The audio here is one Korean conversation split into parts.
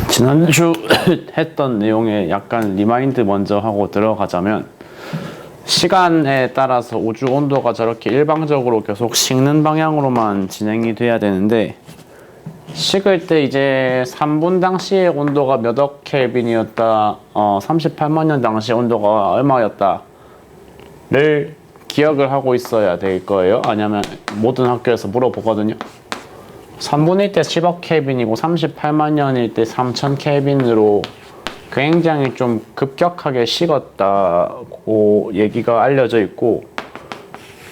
지난주 했던 내용에 약간 리마인드 먼저 하고 들어가자면, 시간에 따라서 우주 온도가 저렇게 일방적으로 계속 식는 방향으로만 진행이 돼야 되는데, 식을 때 이제 3분 당시의 온도가 몇억 켈빈이었다, 38만 년 당시 온도가 얼마였다를 기억을 하고 있어야 될 거예요. 아니면 모든 학교에서 물어보거든요. 3분의 1 때 10억 켈빈이고 38만 년일 때 3000 켈빈으로 굉장히 좀 급격하게 식었다고 얘기가 알려져 있고,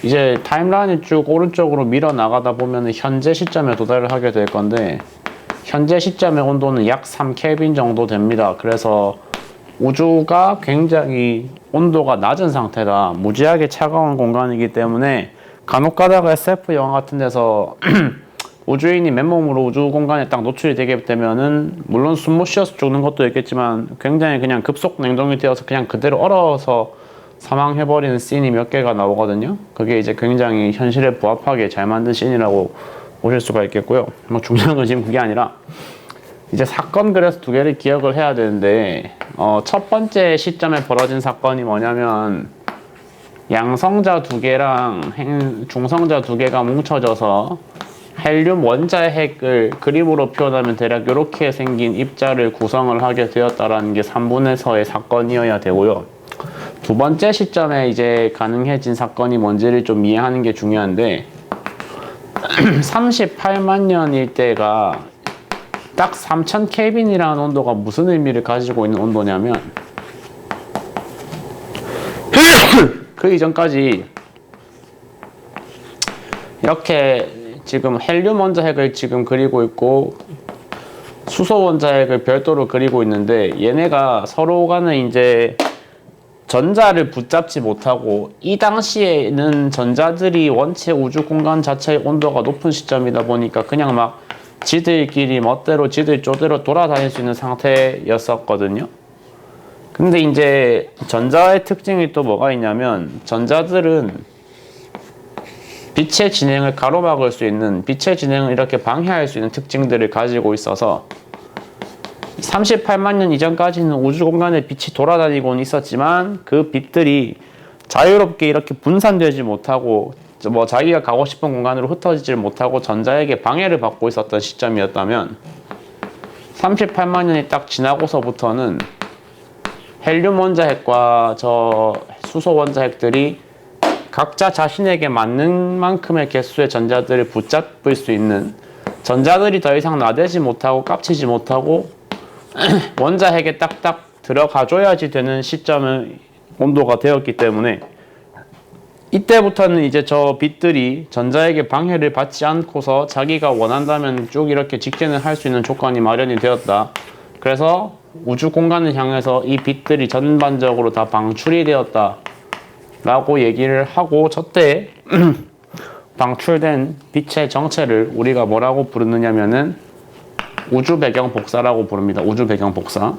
이제 타임라인이 쭉 오른쪽으로 밀어 나가다 보면 현재 시점에 도달을 하게 될 건데, 현재 시점의 온도는 약 3켈빈 정도 됩니다. 그래서 우주가 굉장히 온도가 낮은 상태다, 무지하게 차가운 공간이기 때문에 간혹 가다가 SF 영화 같은 데서 우주인이 맨몸으로 우주 공간에 딱 노출이 되게 되면은, 물론 숨 못 쉬어서 죽는 것도 있겠지만 굉장히 그냥 급속 냉동이 되어서 그냥 그대로 얼어서 사망해버리는 씬이 몇 개가 나오거든요. 그게 이제 굉장히 현실에 부합하게 잘 만든 씬이라고 보실 수가 있겠고요. 뭐 중요한 건 지금 그게 아니라, 이제 사건 그래서 두 개를 기억을 해야 되는데, 첫 번째 시점에 벌어진 사건이 뭐냐면, 양성자 두 개랑 중성자 두 개가 뭉쳐져서 헬륨 원자의 핵을 그림으로 표현하면 대략 이렇게 생긴 입자를 구성을 하게 되었다라는 게 3분에서의 사건이어야 되고요. 두 번째 시점에 이제 가능해진 사건이 뭔지를 좀 이해하는 게 중요한데, 38만 년일 때가 딱 3000 켈빈이라는 온도가 무슨 의미를 가지고 있는 온도냐면, 그 이전까지 이렇게 지금 헬륨 원자핵을 지금 그리고 있고 수소 원자핵을 별도로 그리고 있는데, 얘네가 서로 간에 이제 전자를 붙잡지 못하고, 이 당시에는 전자들이 원체 우주 공간 자체의 온도가 높은 시점이다 보니까 그냥 막 지들끼리 멋대로 지들 쪼대로 돌아다닐 수 있는 상태였었거든요. 근데 이제 전자의 특징이 또 뭐가 있냐면, 전자들은 빛의 진행을 가로막을 수 있는, 빛의 진행을 이렇게 방해할 수 있는 특징들을 가지고 있어서 38만 년 이전까지는 우주 공간에 빛이 돌아다니고는 있었지만, 그 빛들이 자유롭게 이렇게 분산되지 못하고 뭐 자기가 가고 싶은 공간으로 흩어지질 못하고 전자에게 방해를 받고 있었던 시점이었다면, 38만 년이 딱 지나고서부터는 헬륨 원자핵과 저 수소 원자핵들이 각자 자신에게 맞는 만큼의 개수의 전자들을 붙잡을 수 있는, 전자들이 더 이상 나대지 못하고 깝치지 못하고 원자핵에 딱딱 들어가줘야지 되는 시점의 온도가 되었기 때문에, 이때부터는 이제 저 빛들이 전자에게 방해를 받지 않고서 자기가 원한다면 쭉 이렇게 직진을 할 수 있는 조건이 마련이 되었다. 그래서 우주 공간을 향해서 이 빛들이 전반적으로 다 방출이 되었다 라고 얘기를 하고, 저때 방출된 빛의 정체를 우리가 뭐라고 부르느냐면은 우주 배경 복사라고 부릅니다. 우주 배경 복사.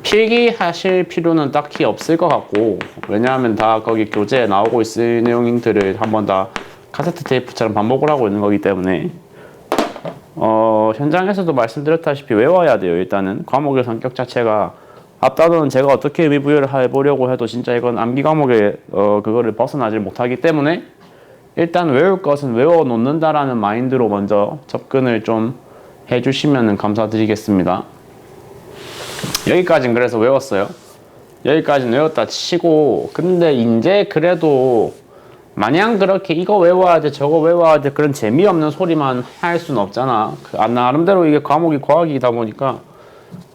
필기하실 필요는 딱히 없을 것 같고, 왜냐하면 다 거기 교재에 나오고 있을 내용들을 한번 다 카세트 테이프처럼 반복을 하고 있는 거기 때문에, 현장에서도 말씀드렸다시피 외워야 돼요. 일단은 과목의 성격 자체가, 앞단원은 제가 어떻게 의미부여를 해보려고 해도 진짜 이건 암기 과목에 그거를 벗어나질 못하기 때문에, 일단 외울 것은 외워 놓는다라는 마인드로 먼저 접근을 좀 해주시면 감사드리겠습니다. 여기까지는 그래서 외웠어요. 여기까지는 외웠다 치고, 근데 이제 그래도 마냥 그렇게 이거 외워야 돼 저거 외워야 돼 그런 재미없는 소리만 할 수는 없잖아. 나름대로 이게 과목이 과학이다 보니까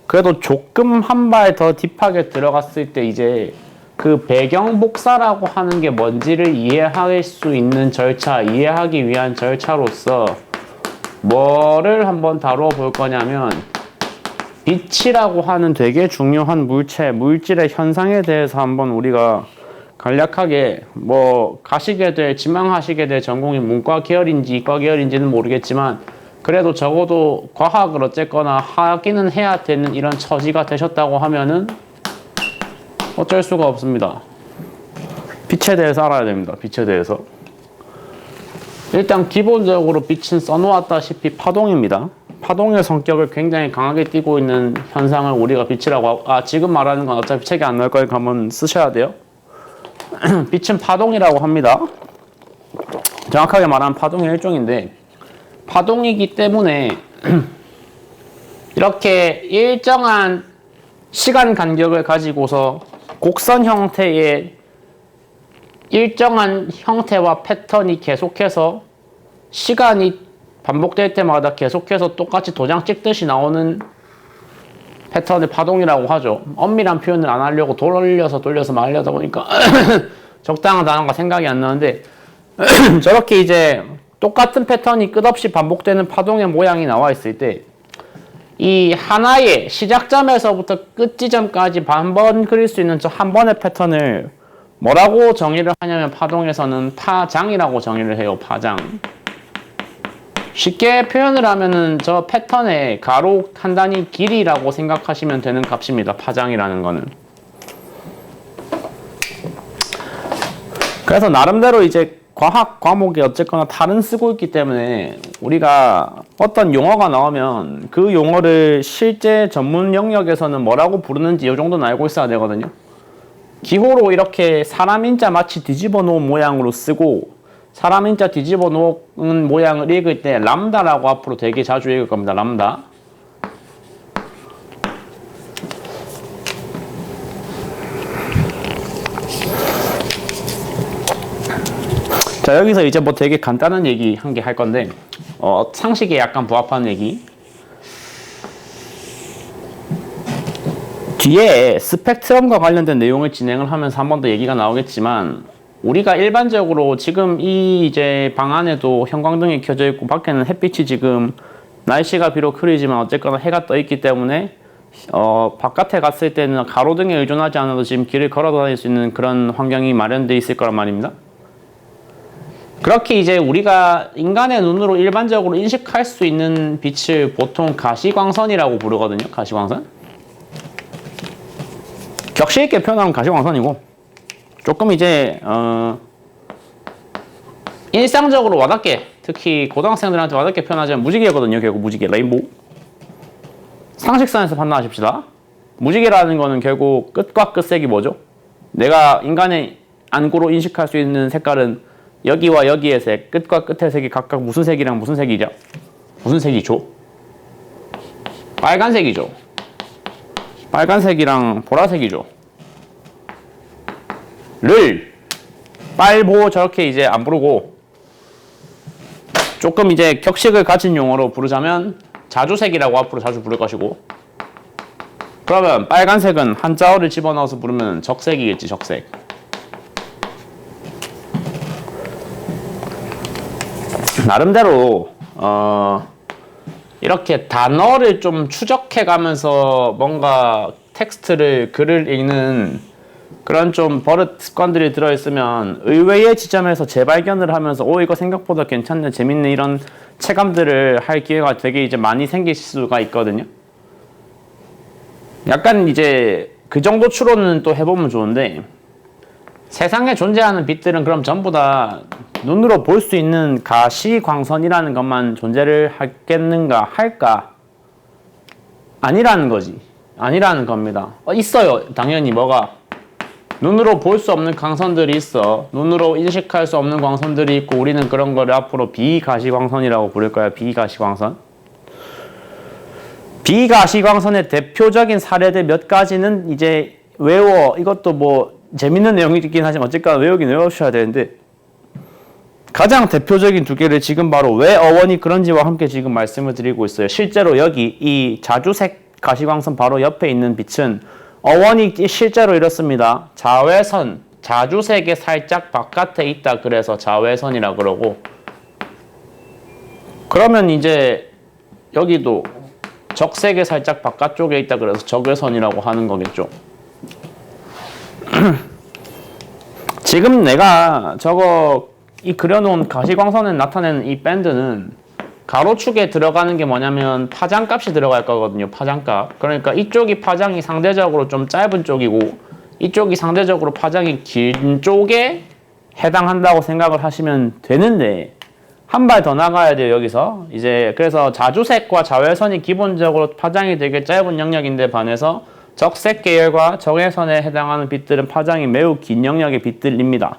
그래도 조금 한 발 더 딥하게 들어갔을 때 이제 그 배경 복사라고 하는 게 뭔지를 이해할 수 있는 절차, 이해하기 위한 절차로서 뭐를 한번 다루어 볼 거냐면, 빛이라고 하는 되게 중요한 물질의 현상에 대해서 한번 우리가 간략하게, 뭐 지망하시게 될 전공이 문과 계열인지 이과 계열인지는 모르겠지만 그래도 적어도 과학을 어쨌거나 하기는 해야 되는 이런 처지가 되셨다고 하면은 어쩔 수가 없습니다. 빛에 대해서 알아야 됩니다. 빛에 대해서. 일단 기본적으로 빛은 써놓았다시피 파동입니다. 파동의 성격을 굉장히 강하게 띠고 있는 현상을 우리가 빛이라고 하고, 지금 말하는 건 어차피 책에 안 나올 거니까 한번 쓰셔야 돼요. 빛은 파동이라고 합니다. 정확하게 말하면 파동의 일종인데, 파동이기 때문에 이렇게 일정한 시간 간격을 가지고서 곡선 형태의 일정한 형태와 패턴이 계속해서 시간이 반복될 때마다 계속해서 똑같이 도장 찍듯이 나오는 패턴을 파동이라고 하죠. 엄밀한 표현을 안 하려고 돌려서 말하려다 보니까 적당한 단어가 생각이 안 나는데 저렇게 이제 똑같은 패턴이 끝없이 반복되는 파동의 모양이 나와 있을 때 이 하나의 시작점에서부터 끝 지점까지 반번 그릴 수 있는 저 한 번의 패턴을 뭐라고 정의를 하냐면 파동에서는 파장이라고 정의를 해요. 파장. 쉽게 표현을 하면은 저 패턴의 가로 한 단위 길이라고 생각하시면 되는 값입니다. 파장이라는 거는. 그래서 나름대로 이제 과학 과목이 어쨌거나 다른 쓰고 있기 때문에 우리가 어떤 용어가 나오면 그 용어를 실제 전문 영역에서는 뭐라고 부르는지 이 정도는 알고 있어야 되거든요. 기호로 이렇게 사람 인자 마치 뒤집어 놓은 모양으로 쓰고 사람 인자 뒤집어 놓은 모양을 읽을 때 람다라고 앞으로 되게 자주 읽을 겁니다. 람다. 자, 여기서 이제 뭐 되게 간단한 얘기 한 개 할 건데 상식에 약간 부합하는 얘기. 뒤에 스펙트럼과 관련된 내용을 진행을 하면서 한 번 더 얘기가 나오겠지만 우리가 일반적으로 지금 이 이제 방 안에도 형광등이 켜져 있고 밖에는 햇빛이 지금 날씨가 비록 흐리지만 어쨌거나 해가 떠 있기 때문에 바깥에 갔을 때는 가로등에 의존하지 않아도 지금 길을 걸어 다닐 수 있는 그런 환경이 마련되어 있을 거란 말입니다. 그렇게 이제 우리가 인간의 눈으로 일반적으로 인식할 수 있는 빛을 보통 가시광선이라고 부르거든요. 가시광선. 격식 있게 표현하면 가시광선이고 조금 이제 일상적으로 와닿게 특히 고등학생들한테 와닿게 표현하자면 무지개거든요. 결국 무지개, 레인보우. 상식선에서 판단하십시다. 무지개라는 거는 결국 끝과 끝색이 뭐죠? 내가 인간의 안구로 인식할 수 있는 색깔은 여기와 여기의 색, 끝과 끝의 색이 각각 무슨 색이랑 무슨 색이죠? 무슨 색이죠? 빨간색이죠. 빨간색이랑 보라색이죠. 를 빨보 저렇게 이제 안 부르고 조금 이제 격식을 가진 용어로 부르자면 자주색이라고 앞으로 자주 부를 것이고 그러면 빨간색은 한자어를 집어넣어서 부르면 적색이겠지. 적색. 나름대로 이렇게 단어를 좀 추적해 가면서 뭔가 텍스트를 글을 읽는 그런 좀 버릇 습관들이 들어있으면 의외의 지점에서 재발견을 하면서 이거 생각보다 괜찮네, 재밌네 이런 체감들을 할 기회가 되게 이제 많이 생길 수가 있거든요. 약간 이제 그 정도 추론은 또 해보면 좋은데 세상에 존재하는 빛들은 그럼 전부 다 눈으로 볼 수 있는 가시광선이라는 것만 존재를 하겠는가 할까? 아니라는 거지. 아니라는 겁니다. 있어요. 당연히 뭐가 눈으로 볼 수 없는 광선들이 있어. 눈으로 인식할 수 없는 광선들이 있고 우리는 그런 거를 앞으로 비가시광선이라고 부를 거야. 비가시광선. 비가시광선의 대표적인 사례들 몇 가지는 이제 외워. 이것도 뭐 재밌는 내용이긴 하지만 어쨌거나 외우긴 외우셔야 되는데 가장 대표적인 두 개를 지금 바로 왜 어원이 그런지와 함께 지금 말씀을 드리고 있어요. 실제로 여기 이 자주색 가시광선 바로 옆에 있는 빛은 어원이 실제로 이렇습니다. 자외선, 자주색의 살짝 바깥에 있다 그래서 자외선이라 그러고 그러면 이제 여기도 적색의 살짝 바깥쪽에 있다 그래서 적외선이라고 하는 거겠죠. 지금 내가 이 그려놓은 가시광선에 나타내는 이 밴드는 가로축에 들어가는 게 뭐냐면 파장값이 들어갈 거거든요. 파장값. 그러니까 이쪽이 파장이 상대적으로 좀 짧은 쪽이고 이쪽이 상대적으로 파장이 긴 쪽에 해당한다고 생각을 하시면 되는데 한 발 더 나가야 돼요. 여기서 이제 그래서 자주색과 자외선이 기본적으로 파장이 되게 짧은 영역인데 반해서 적색 계열과 적외선에 해당하는 빛들은 파장이 매우 긴 영역의 빛들입니다.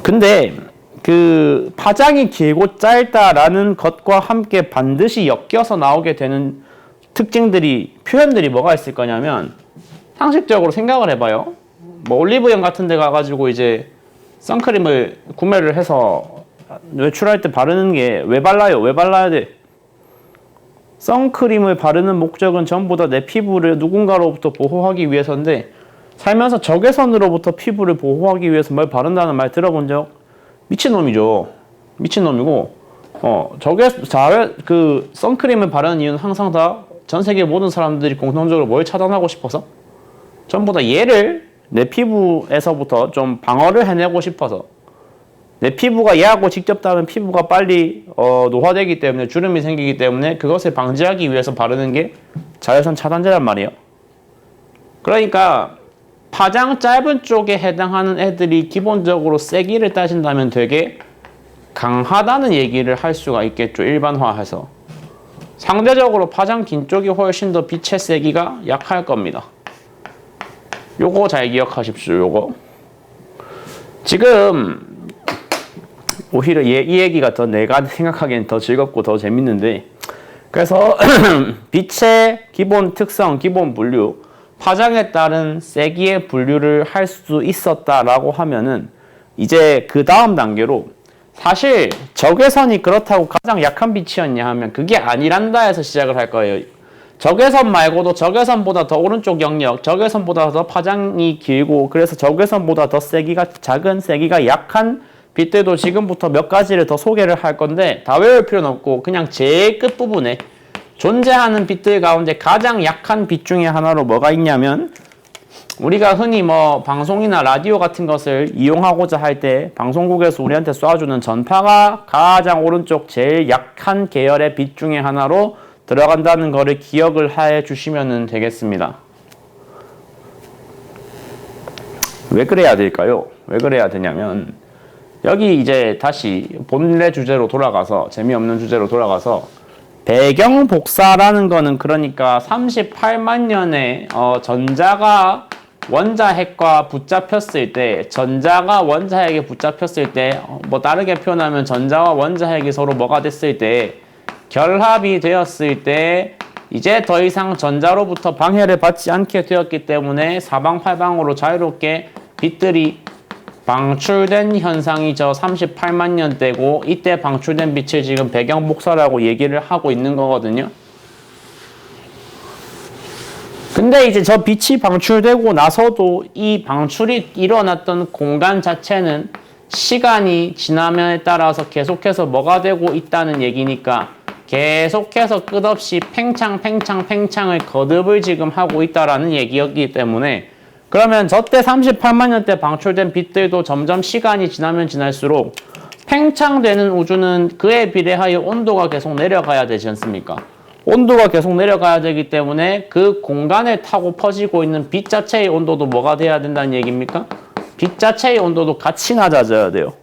근데 그 파장이 길고 짧다라는 것과 함께 반드시 엮여서 나오게 되는 특징들이 표현들이 뭐가 있을 거냐면 상식적으로 생각을 해봐요. 뭐 올리브영 같은 데 가가지고 이제 선크림을 구매를 해서 외출할 때 바르는 게 왜 발라요? 왜 발라야 돼? 선크림을 바르는 목적은 전부 다 내 피부를 누군가로부터 보호하기 위해서인데 살면서 적외선으로부터 피부를 보호하기 위해서 뭘 바른다는 말 들어본 적? 미친놈이죠. 미친놈이고 그 선크림을 바르는 이유는 항상 다 전 세계 모든 사람들이 공통적으로 뭘 차단하고 싶어서 전부 다 얘를 내 피부에서부터 좀 방어를 해내고 싶어서 내 피부가 얘하고 직접 닿으면 피부가 빨리 노화되기 때문에 주름이 생기기 때문에 그것을 방지하기 위해서 바르는 게 자외선 차단제란 말이에요. 그러니까 파장 짧은 쪽에 해당하는 애들이 기본적으로 세기를 따진다면 되게 강하다는 얘기를 할 수가 있겠죠. 일반화해서. 상대적으로 파장 긴 쪽이 훨씬 더 빛의 세기가 약할 겁니다. 요거 잘 기억하십시오. 요거. 지금 오히려 이 얘기가 더 내가 생각하기엔 더 즐겁고 더 재밌는데 그래서 빛의 기본 특성, 기본 분류 파장에 따른 세기의 분류를 할 수 있었다라고 하면은 이제 그 다음 단계로 사실 적외선이 그렇다고 가장 약한 빛이었냐 하면 그게 아니란다 해서 시작을 할 거예요. 적외선 말고도 적외선보다 더 오른쪽 영역, 적외선보다 더 파장이 길고 그래서 적외선보다 더 세기가 작은, 세기가 약한 빛들도 지금부터 몇 가지를 더 소개를 할 건데 다 외울 필요는 없고 그냥 제일 끝부분에 존재하는 빛들 가운데 가장 약한 빛 중에 하나로 뭐가 있냐면 우리가 흔히 뭐 방송이나 라디오 같은 것을 이용하고자 할 때 방송국에서 우리한테 쏴주는 전파가 가장 오른쪽 제일 약한 계열의 빛 중에 하나로 들어간다는 거를 기억을 해 주시면 되겠습니다. 왜 그래야 될까요? 왜 그래야 되냐면 여기 이제 다시 본래 주제로 돌아가서 재미없는 주제로 돌아가서 배경 복사라는 거는 그러니까 38만 년에 전자가 원자핵과 붙잡혔을 때 전자가 원자핵에 붙잡혔을 때 뭐 다르게 표현하면 전자와 원자핵이 서로 뭐가 됐을 때 결합이 되었을 때 이제 더 이상 전자로부터 방해를 받지 않게 되었기 때문에 사방팔방으로 자유롭게 빛들이 방출된 현상이 저 38만 년대고 이때 방출된 빛을 지금 배경 복사라고 얘기를 하고 있는 거거든요. 근데 이제 저 빛이 방출되고 나서도 이 방출이 일어났던 공간 자체는 시간이 지남에 따라서 계속해서 뭐가 되고 있다는 얘기니까 계속해서 끝없이 팽창을 거듭을 지금 하고 있다라는 얘기였기 때문에 그러면 저때 38만 년 때 방출된 빛들도 점점 시간이 지나면 지날수록 팽창되는 우주는 그에 비례하여 온도가 계속 내려가야 되지 않습니까? 온도가 계속 내려가야 되기 때문에 그 공간을 타고 퍼지고 있는 빛 자체의 온도도 뭐가 돼야 된다는 얘기입니까? 빛 자체의 온도도 같이 낮아져야 돼요.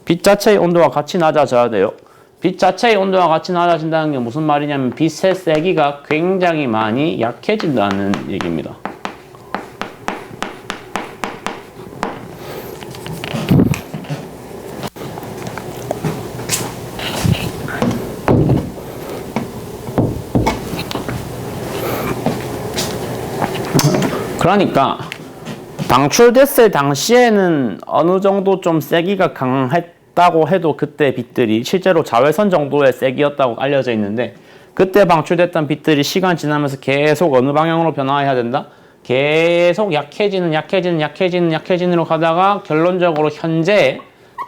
빛 자체의 온도가 같이 낮아져야 돼요. 빛 자체의 온도가 같이 낮아진다는 게 무슨 말이냐면 빛의 세기가 굉장히 많이 약해진다는 얘기입니다. 그러니까 방출됐을 당시에는 어느 정도 좀 세기가 강했다고 해도 그때 빛들이 실제로 자외선 정도의 세기였다고 알려져 있는데 그때 방출됐던 빛들이 시간 지나면서 계속 어느 방향으로 변화해야 된다? 계속 약해지는으로 가다가 결론적으로 현재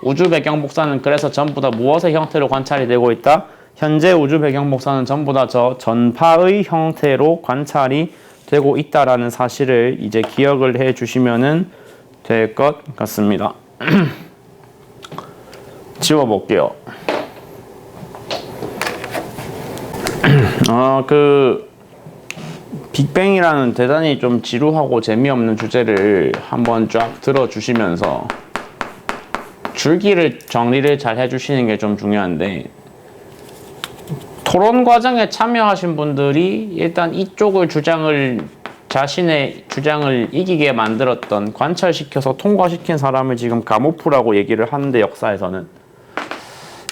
우주 배경 복사는 그래서 전부 다 무엇의 형태로 관찰이 되고 있다? 현재 우주 배경 복사는 전부 다 저 전파의 형태로 관찰이 되고 있다라는 사실을 이제 기억을 해 주시면 될 것 같습니다. 지워볼게요. 빅뱅이라는 대단히 좀 지루하고 재미없는 주제를 한번 쫙 들어주시면서 줄기를 정리를 잘 해주시는 게 좀 중요한데, 토론 과정에 참여하신 분들이 일단 이쪽을 자신의 주장을 이기게 만들었던, 관철시켜서 통과시킨 사람을 지금 가모프라고 얘기를 하는데, 역사에서는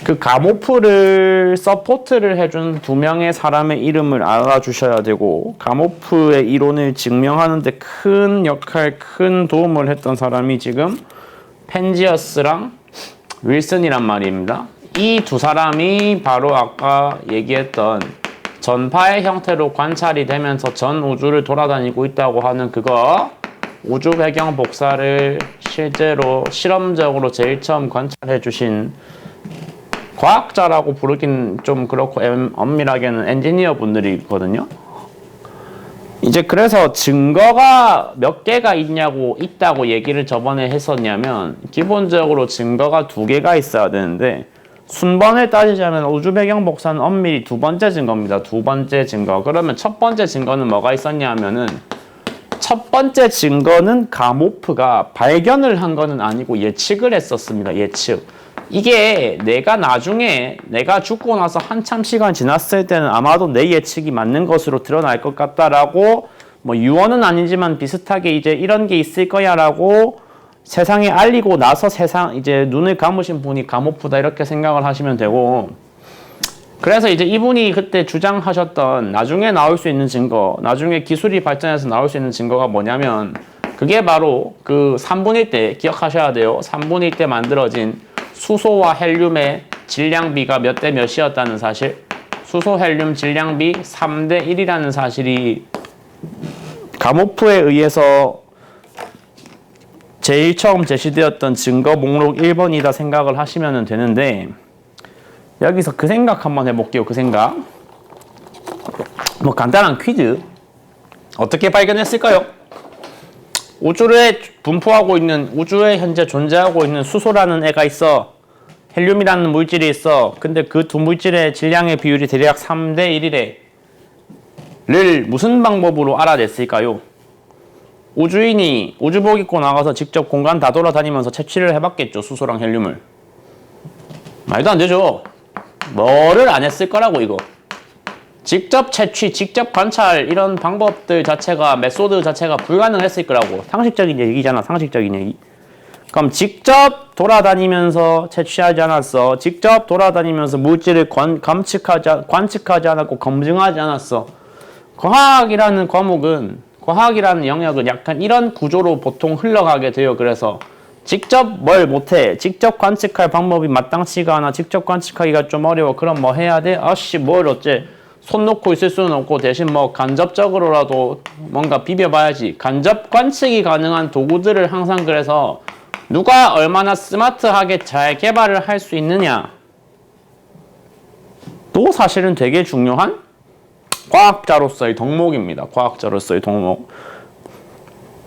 그 가모프를 서포트를 해준 두 명의 사람의 이름을 알아주셔야 되고, 가모프의 이론을 증명하는 데 큰 역할, 큰 도움을 했던 사람이 지금 펜지어스랑 윌슨이란 말입니다. 이 두 사람이 바로 아까 얘기했던 전파의 형태로 관찰이 되면서 전 우주를 돌아다니고 있다고 하는 그거, 우주 배경 복사를 실제로 실험적으로 제일 처음 관찰해 주신, 과학자라고 부르긴 좀 그렇고 엄밀하게는 엔지니어 분들이거든요. 이제 그래서 증거가 몇 개가 있다고 얘기를 저번에 했었냐면, 기본적으로 증거가 두 개가 있어야 되는데, 순번을 따지자면 우주 배경 복사는 엄밀히 두 번째 증거입니다. 두 번째 증거. 그러면 첫 번째 증거는 뭐가 있었냐 하면은, 첫 번째 증거는 가모프가 발견을 한 거는 아니고 예측을 했었습니다. 예측. 이게 내가 죽고 나서 한참 시간 지났을 때는 아마도 내 예측이 맞는 것으로 드러날 것 같다라고, 뭐 유언은 아니지만 비슷하게 이제 이런 게 있을 거야라고 세상에 알리고 나서 이제 눈을 감으신 분이 가모프다, 이렇게 생각을 하시면 되고, 그래서 이제 이분이 그때 주장하셨던 나중에 나올 수 있는 증거, 나중에 기술이 발전해서 나올 수 있는 증거가 뭐냐면, 그게 바로 그 3분의 1때 기억하셔야 돼요. 3분의 1때 만들어진 수소와 헬륨의 질량비가 몇 대 몇이었다는 사실, 수소 헬륨 질량비 3대 1이라는 사실이 가모프에 의해서 제일 처음 제시되었던 증거 목록 1번이다 생각을 하시면 되는데, 여기서 그 생각 한번 해볼게요. 그 생각. 뭐 간단한 퀴즈. 어떻게 발견했을까요? 우주에 분포하고 있는, 우주에 현재 존재하고 있는 수소라는 애가 있어. 헬륨이라는 물질이 있어. 근데 그 두 물질의 질량의 비율이 대략 3대 1이래. 를 무슨 방법으로 알아냈을까요? 우주인이 우주복 입고 나가서 직접 공간 다 돌아다니면서 채취를 해봤겠죠. 수소랑 헬륨을. 말도 안 되죠. 뭐를 안 했을 거라고, 이거. 직접 채취, 직접 관찰, 이런 방법들 자체가, 메소드 자체가 불가능했을 거라고. 상식적인 얘기잖아, 상식적인 얘기. 그럼 직접 돌아다니면서 채취하지 않았어. 직접 돌아다니면서 물질을 관측하지 않았고 검증하지 않았어. 과학이라는 과목은, 과학이라는 영역은 약간 이런 구조로 보통 흘러가게 돼요. 그래서 직접 뭘 못해. 직접 관측할 방법이 마땅치가 않아. 직접 관측하기가 좀 어려워. 그럼 뭐 해야 돼? 아씨, 뭘 어째. 손 놓고 있을 수는 없고, 대신 뭐 간접적으로라도 뭔가 비벼봐야지. 간접 관측이 가능한 도구들을 항상, 그래서 누가 얼마나 스마트하게 잘 개발을 할 수 있느냐, 또 사실은 되게 중요한 과학자로서의 덕목입니다. 과학자로서의 덕목.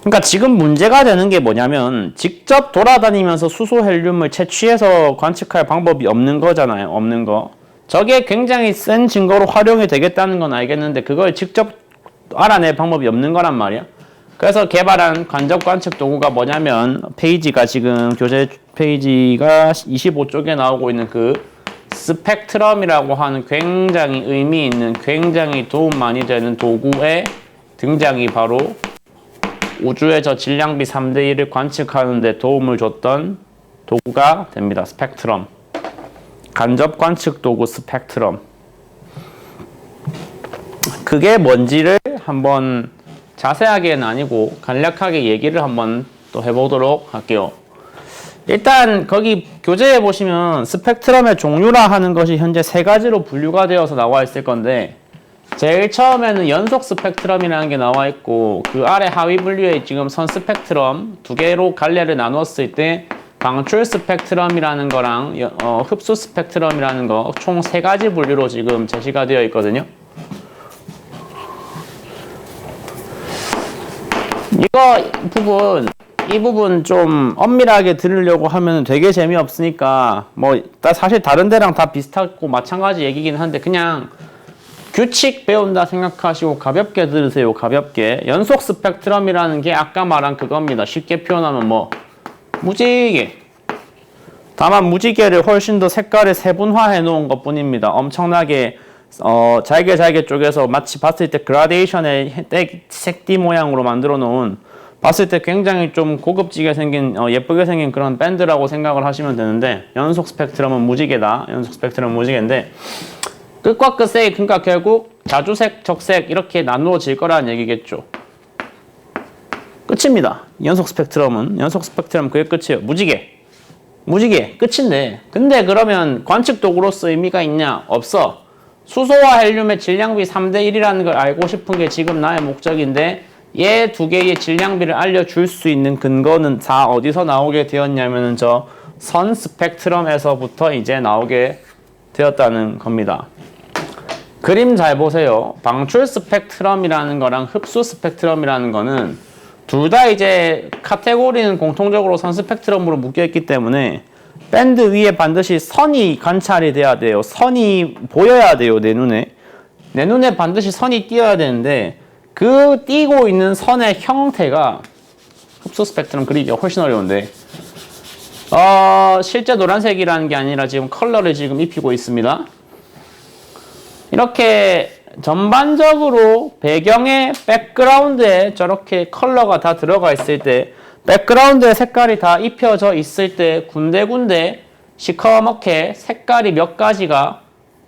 그러니까 지금 문제가 되는 게 뭐냐면, 직접 돌아다니면서 수소 헬륨을 채취해서 관측할 방법이 없는 거잖아요. 없는 거. 저게 굉장히 센 증거로 활용이 되겠다는 건 알겠는데, 그걸 직접 알아낼 방법이 없는 거란 말이야. 그래서 개발한 간접 관측 도구가 뭐냐면, 페이지가 지금 교재 페이지가 25쪽에 나오고 있는 그 스펙트럼이라고 하는 굉장히 의미 있는, 굉장히 도움 많이 되는 도구의 등장이 바로 우주의 저 질량비 3대 1을 관측하는 데 도움을 줬던 도구가 됩니다. 스펙트럼. 간접 관측 도구 스펙트럼. 그게 뭔지를 한번 자세하게는 아니고 간략하게 얘기를 한번 또 해보도록 할게요. 일단 거기 교재에 보시면 스펙트럼의 종류라 하는 것이 현재 세 가지로 분류가 되어서 나와 있을 건데, 제일 처음에는 연속 스펙트럼이라는 게 나와 있고, 그 아래 하위 분류에 지금 선 스펙트럼 두 개로 갈래를 나눴을 때 방출 스펙트럼이라는 거랑 흡수 스펙트럼이라는 거 총 세 가지 분류로 지금 제시가 되어 있거든요. 이 부분 좀 엄밀하게 들으려고 하면 되게 재미없으니까, 뭐 사실 다른 데랑 다 비슷하고 마찬가지 얘기긴 한데, 그냥 규칙 배운다 생각하시고 가볍게 들으세요. 가볍게. 연속 스펙트럼이라는 게 아까 말한 그겁니다. 쉽게 표현하면 뭐 무지개. 다만 무지개를 훨씬 더 색깔을 세분화해 놓은 것 뿐입니다. 엄청나게 잘게 쪼개서 마치 봤을 때 그라데이션의 색띠 모양으로 만들어 놓은, 봤을 때 굉장히 좀 고급지게 생긴 예쁘게 생긴 그런 밴드라고 생각을 하시면 되는데, 연속 스펙트럼은 무지개다. 연속 스펙트럼은 무지개인데 끝과 끝 사이, 그러니까 결국 자주색, 적색 이렇게 나누어질 거라는 얘기겠죠. 끝입니다. 연속 스펙트럼 그게 끝이에요. 무지개 끝인데, 근데 그러면 관측 도구로서 의미가 있냐? 없어. 수소와 헬륨의 질량비 3대 1이라는 걸 알고 싶은 게 지금 나의 목적인데, 얘 두 개의 질량비를 알려줄 수 있는 근거는 다 어디서 나오게 되었냐면은 저 선 스펙트럼에서부터 이제 나오게 되었다는 겁니다. 그림 잘 보세요. 방출 스펙트럼이라는 거랑 흡수 스펙트럼이라는 거는 둘 다 이제 카테고리는 공통적으로 선 스펙트럼으로 묶여있기 때문에 밴드 위에 반드시 선이 관찰이 돼야 돼요. 선이 보여야 돼요. 내 눈에 반드시 선이 띄어야 되는데, 그 띄고 있는 선의 형태가 흡수 스펙트럼 그리기가 훨씬 어려운데, 실제 노란색이라는 게 아니라 지금 컬러를 지금 입히고 있습니다. 이렇게 전반적으로 배경의 백그라운드에 저렇게 컬러가 다 들어가 있을 때, 백그라운드에 색깔이 다 입혀져 있을 때 군데군데 시커멓게 색깔이 몇 가지가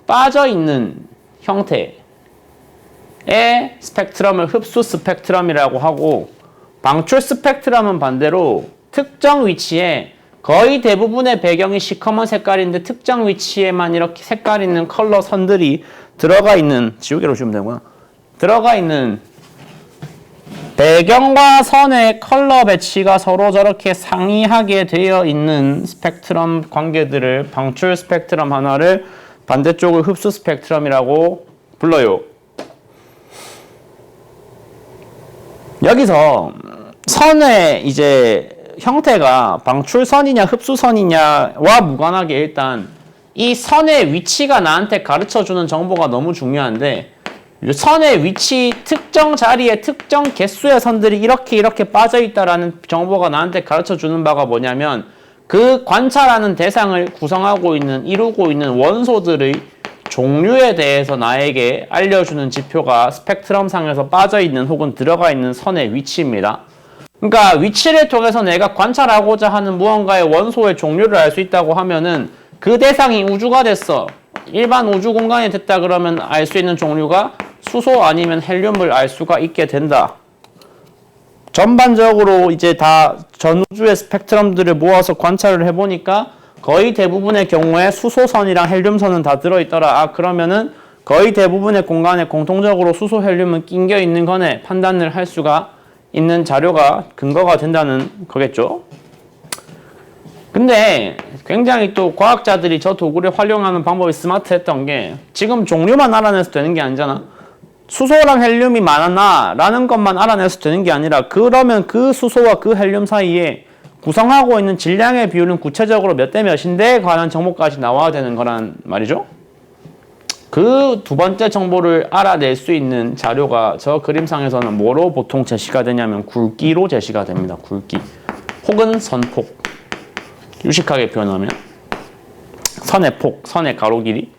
빠져 있는 형태의 스펙트럼을 흡수 스펙트럼이라고 하고, 방출 스펙트럼은 반대로 특정 위치에 거의 대부분의 배경이 시커먼 색깔인데 특정 위치에만 이렇게 색깔 있는 컬러 선들이 들어가 있는, 지우개로 주면 되구나. 들어가 있는 배경과 선의 컬러 배치가 서로 저렇게 상이하게 되어 있는 스펙트럼 관계들을, 방출 스펙트럼 하나를 반대쪽을 흡수 스펙트럼이라고 불러요. 여기서 선의 이제 형태가 방출선이냐 흡수선이냐와 무관하게 일단 이 선의 위치가 나한테 가르쳐주는 정보가 너무 중요한데, 선의 위치, 특정 자리에 특정 개수의 선들이 이렇게 빠져있다라는 정보가 나한테 가르쳐주는 바가 뭐냐면, 그 관찰하는 대상을 구성하고 있는, 이루고 있는 원소들의 종류에 대해서 나에게 알려주는 지표가 스펙트럼 상에서 빠져있는 혹은 들어가 있는 선의 위치입니다. 그러니까 위치를 통해서 내가 관찰하고자 하는 무언가의 원소의 종류를 알 수 있다고 하면은, 그 대상이 우주가 됐어. 일반 우주 공간이 됐다 그러면 알 수 있는 종류가 수소 아니면 헬륨을 알 수가 있게 된다. 전반적으로 이제 다 전 우주의 스펙트럼들을 모아서 관찰을 해보니까 거의 대부분의 경우에 수소선이랑 헬륨선은 다 들어있더라. 그러면은 거의 대부분의 공간에 공통적으로 수소, 헬륨은 낑겨 있는 거네. 판단을 할 수가 있는 자료가 근거가 된다는 거겠죠. 근데 굉장히 또 과학자들이 저 도구를 활용하는 방법이 스마트했던 게, 지금 종류만 알아내서 되는 게 아니잖아. 수소랑 헬륨이 많았나? 라는 것만 알아내서 되는 게 아니라, 그러면 그 수소와 그 헬륨 사이에 구성하고 있는 질량의 비율은 구체적으로 몇 대 몇인데 관한 정보까지 나와야 되는 거란 말이죠. 그 두 번째 정보를 알아낼 수 있는 자료가 저 그림상에서는 뭐로 보통 제시가 되냐면 굵기로 제시가 됩니다. 굵기 혹은 선폭. 유식하게 표현하면 선의 폭, 선의 가로 길이.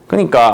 그러니까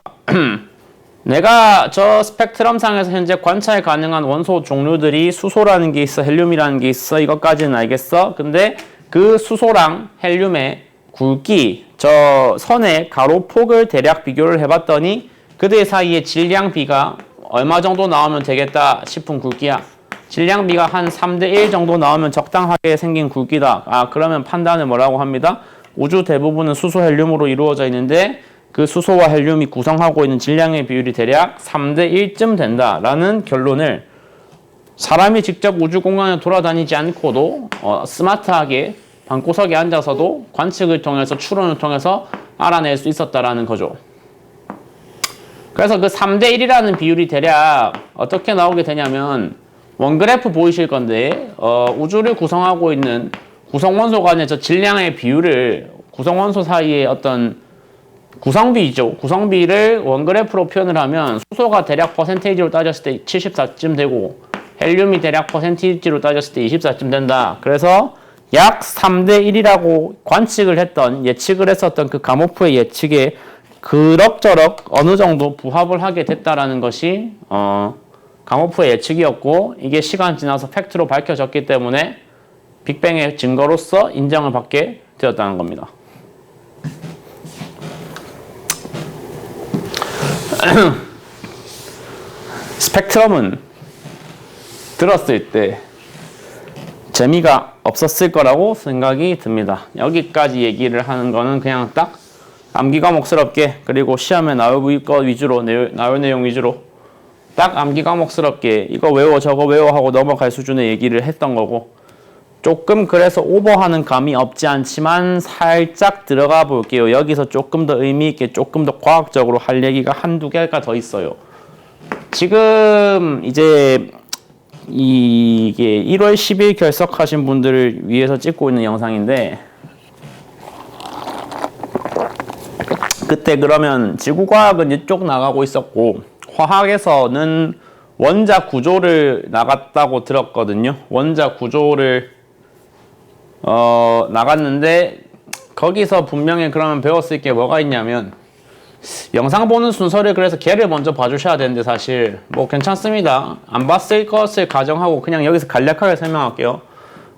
내가 저 스펙트럼 상에서 현재 관찰 가능한 원소 종류들이 수소라는 게 있어, 헬륨이라는 게 있어. 이것까지는 알겠어. 근데 그 수소랑 헬륨의 굵기, 저 선의 가로 폭을 대략 비교를 해봤더니 그들 사이의 질량비가 얼마 정도 나오면 되겠다 싶은 굵기야. 질량비가 한 3대 1 정도 나오면 적당하게 생긴 굵기다. 그러면 판단을 뭐라고 합니다? 우주 대부분은 수소, 헬륨으로 이루어져 있는데 그 수소와 헬륨이 구성하고 있는 질량의 비율이 대략 3대 1쯤 된다라는 결론을 사람이 직접 우주 공간에 돌아다니지 않고도 스마트하게 방구석에 앉아서도 관측을 통해서, 추론을 통해서 알아낼 수 있었다라는 거죠. 그래서 그 3대 1이라는 비율이 대략 어떻게 나오게 되냐면, 원그래프 보이실 건데 우주를 구성하고 있는 구성원소 간의 저 질량의 비율을 구성원소 사이의 어떤 구성비죠. 구성비를 원그래프로 표현을 하면 수소가 대략 퍼센테이지로 따졌을 때 74쯤 되고 헬륨이 대략 퍼센테이지로 따졌을 때 24쯤 된다. 그래서 약 3대 1이라고 관측을 했던 예측을 했었던 그 가모프의 예측에 그럭저럭 어느 정도 부합을 하게 됐다라는 것이 가모프의 예측이었고 이게 시간 지나서 팩트로 밝혀졌기 때문에 빅뱅의 증거로서 인정을 받게 되었다는 겁니다. 스펙트럼은 들었을 때 재미가 없었을 거라고 생각이 듭니다. 여기까지 얘기를 하는 거는 그냥 딱 암기 과목스럽게 그리고 시험에 나올 것 위주로 나올 내용 위주로 딱 암기 과목스럽게 이거 외워 저거 외워 하고 넘어갈 수준의 얘기를 했던 거고 조금 그래서 오버하는 감이 없지 않지만 살짝 들어가 볼게요. 여기서 조금 더 의미 있게 조금 더 과학적으로 할 얘기가 한두 개가 더 있어요. 지금 이제 이게 1월 10일 결석하신 분들을 위해서 찍고 있는 영상인데 그때 그러면 지구과학은 이쪽 나가고 있었고 화학에서는 원자 구조를 나갔다고 들었거든요. 원자 구조를 나갔는데 거기서 분명히 그러면 배웠을 게 뭐가 있냐면 영상 보는 순서를 그래서 걔를 먼저 봐주셔야 되는데 사실 뭐 괜찮습니다. 안 봤을 것을 가정하고 그냥 여기서 간략하게 설명할게요.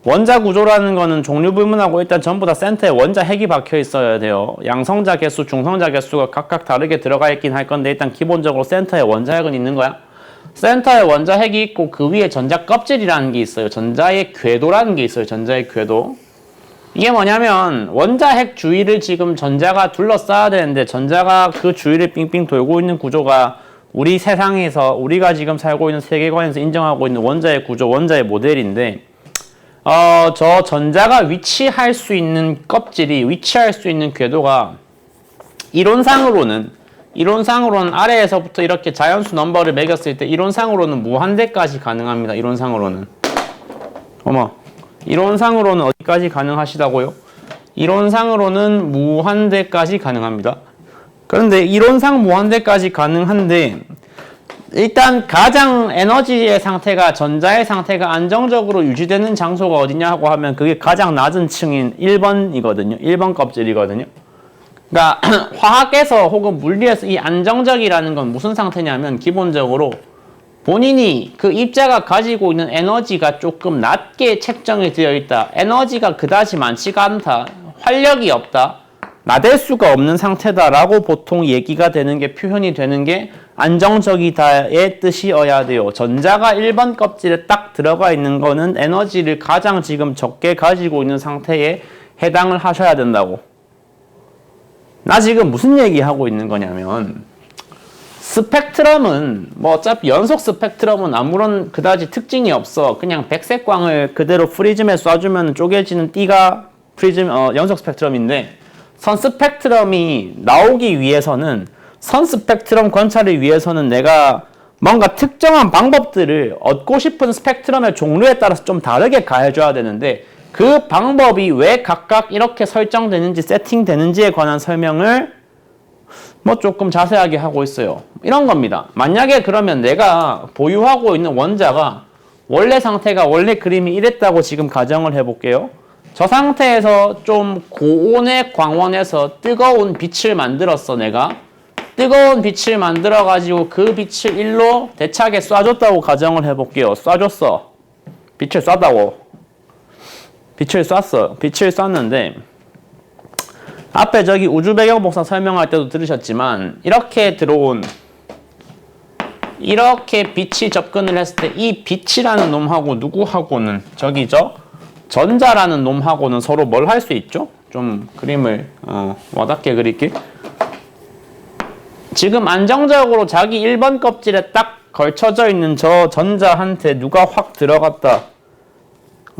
원자 구조라는 거는 종류불문하고 일단 전부 다 센터에 원자 핵이 박혀 있어야 돼요. 양성자 개수, 중성자 개수가 각각 다르게 들어가 있긴 할 건데 일단 기본적으로 센터에 원자 핵은 있는 거야. 센터에 원자 핵이 있고 그 위에 전자 껍질이라는 게 있어요. 전자의 궤도라는 게 있어요. 전자의 궤도. 이게 뭐냐면 원자 핵 주위를 지금 전자가 둘러싸야 되는데 전자가 그 주위를 빙빙 돌고 있는 구조가 우리 세상에서 우리가 지금 살고 있는 세계관에서 인정하고 있는 원자의 구조, 원자의 모델인데 저 전자가 위치할 수 있는 껍질이 위치할 수 있는 궤도가 이론상으로는 아래에서부터 이렇게 자연수 넘버를 매겼을 때 이론상으로는 무한대까지 가능합니다. 이론상으로는 이론상으로는 어디까지 가능하시다고요? 이론상으로는 무한대까지 가능합니다. 그런데 이론상 무한대까지 가능한데 일단 가장 에너지의 상태가 전자의 상태가 안정적으로 유지되는 장소가 어디냐 하고 하면 그게 가장 낮은 층인 1번이거든요. 1번 껍질이거든요. 그러니까 화학에서 혹은 물리에서 이 안정적이라는 건 무슨 상태냐면 기본적으로 본인이 그 입자가 가지고 있는 에너지가 조금 낮게 책정이 되어 있다. 에너지가 그다지 많지가 않다. 활력이 없다. 나댈 수가 없는 상태다라고 보통 얘기가 되는 게 표현이 되는 게 안정적이다의 뜻이어야 돼요. 전자가 1번 껍질에 딱 들어가 있는 거는 에너지를 가장 지금 적게 가지고 있는 상태에 해당을 하셔야 된다고. 나 지금 무슨 얘기하고 있는 거냐면 스펙트럼은 뭐 어차피 연속 스펙트럼은 아무런 그다지 특징이 없어. 그냥 백색광을 그대로 프리즘에 쏴주면 쪼개지는 띠가 프리즘 연속 스펙트럼인데 선 스펙트럼이 나오기 위해서는 선 스펙트럼 관찰을 위해서는 내가 뭔가 특정한 방법들을 얻고 싶은 스펙트럼의 종류에 따라서 좀 다르게 가해줘야 되는데 그 방법이 왜 각각 이렇게 설정되는지 세팅되는지에 관한 설명을 뭐 조금 자세하게 하고 있어요. 이런 겁니다. 만약에 그러면 내가 보유하고 있는 원자가 원래 상태가 원래 그림이 이랬다고 지금 가정을 해볼게요. 저 상태에서 좀 고온의 광원에서 뜨거운 빛을 만들었어. 내가 뜨거운 빛을 만들어 가지고 그 빛을 일로 대차게 쏴줬다고 가정을 해볼게요. 쏴줬어. 빛을 쐈다고. 빛을 쐈어. 빛을 쐈는데 앞에 저기 우주 배경 복사 설명할 때도 들으셨지만 이렇게 들어온 이렇게 빛이 접근을 했을 때 이 빛이라는 놈하고 누구하고는 저기죠. 전자라는 놈하고는 서로 뭘 할 수 있죠? 좀 그림을 와닿게 그릴게. 지금 안정적으로 자기 1번 껍질에 딱 걸쳐져 있는 저 전자한테 누가 확 들어갔다.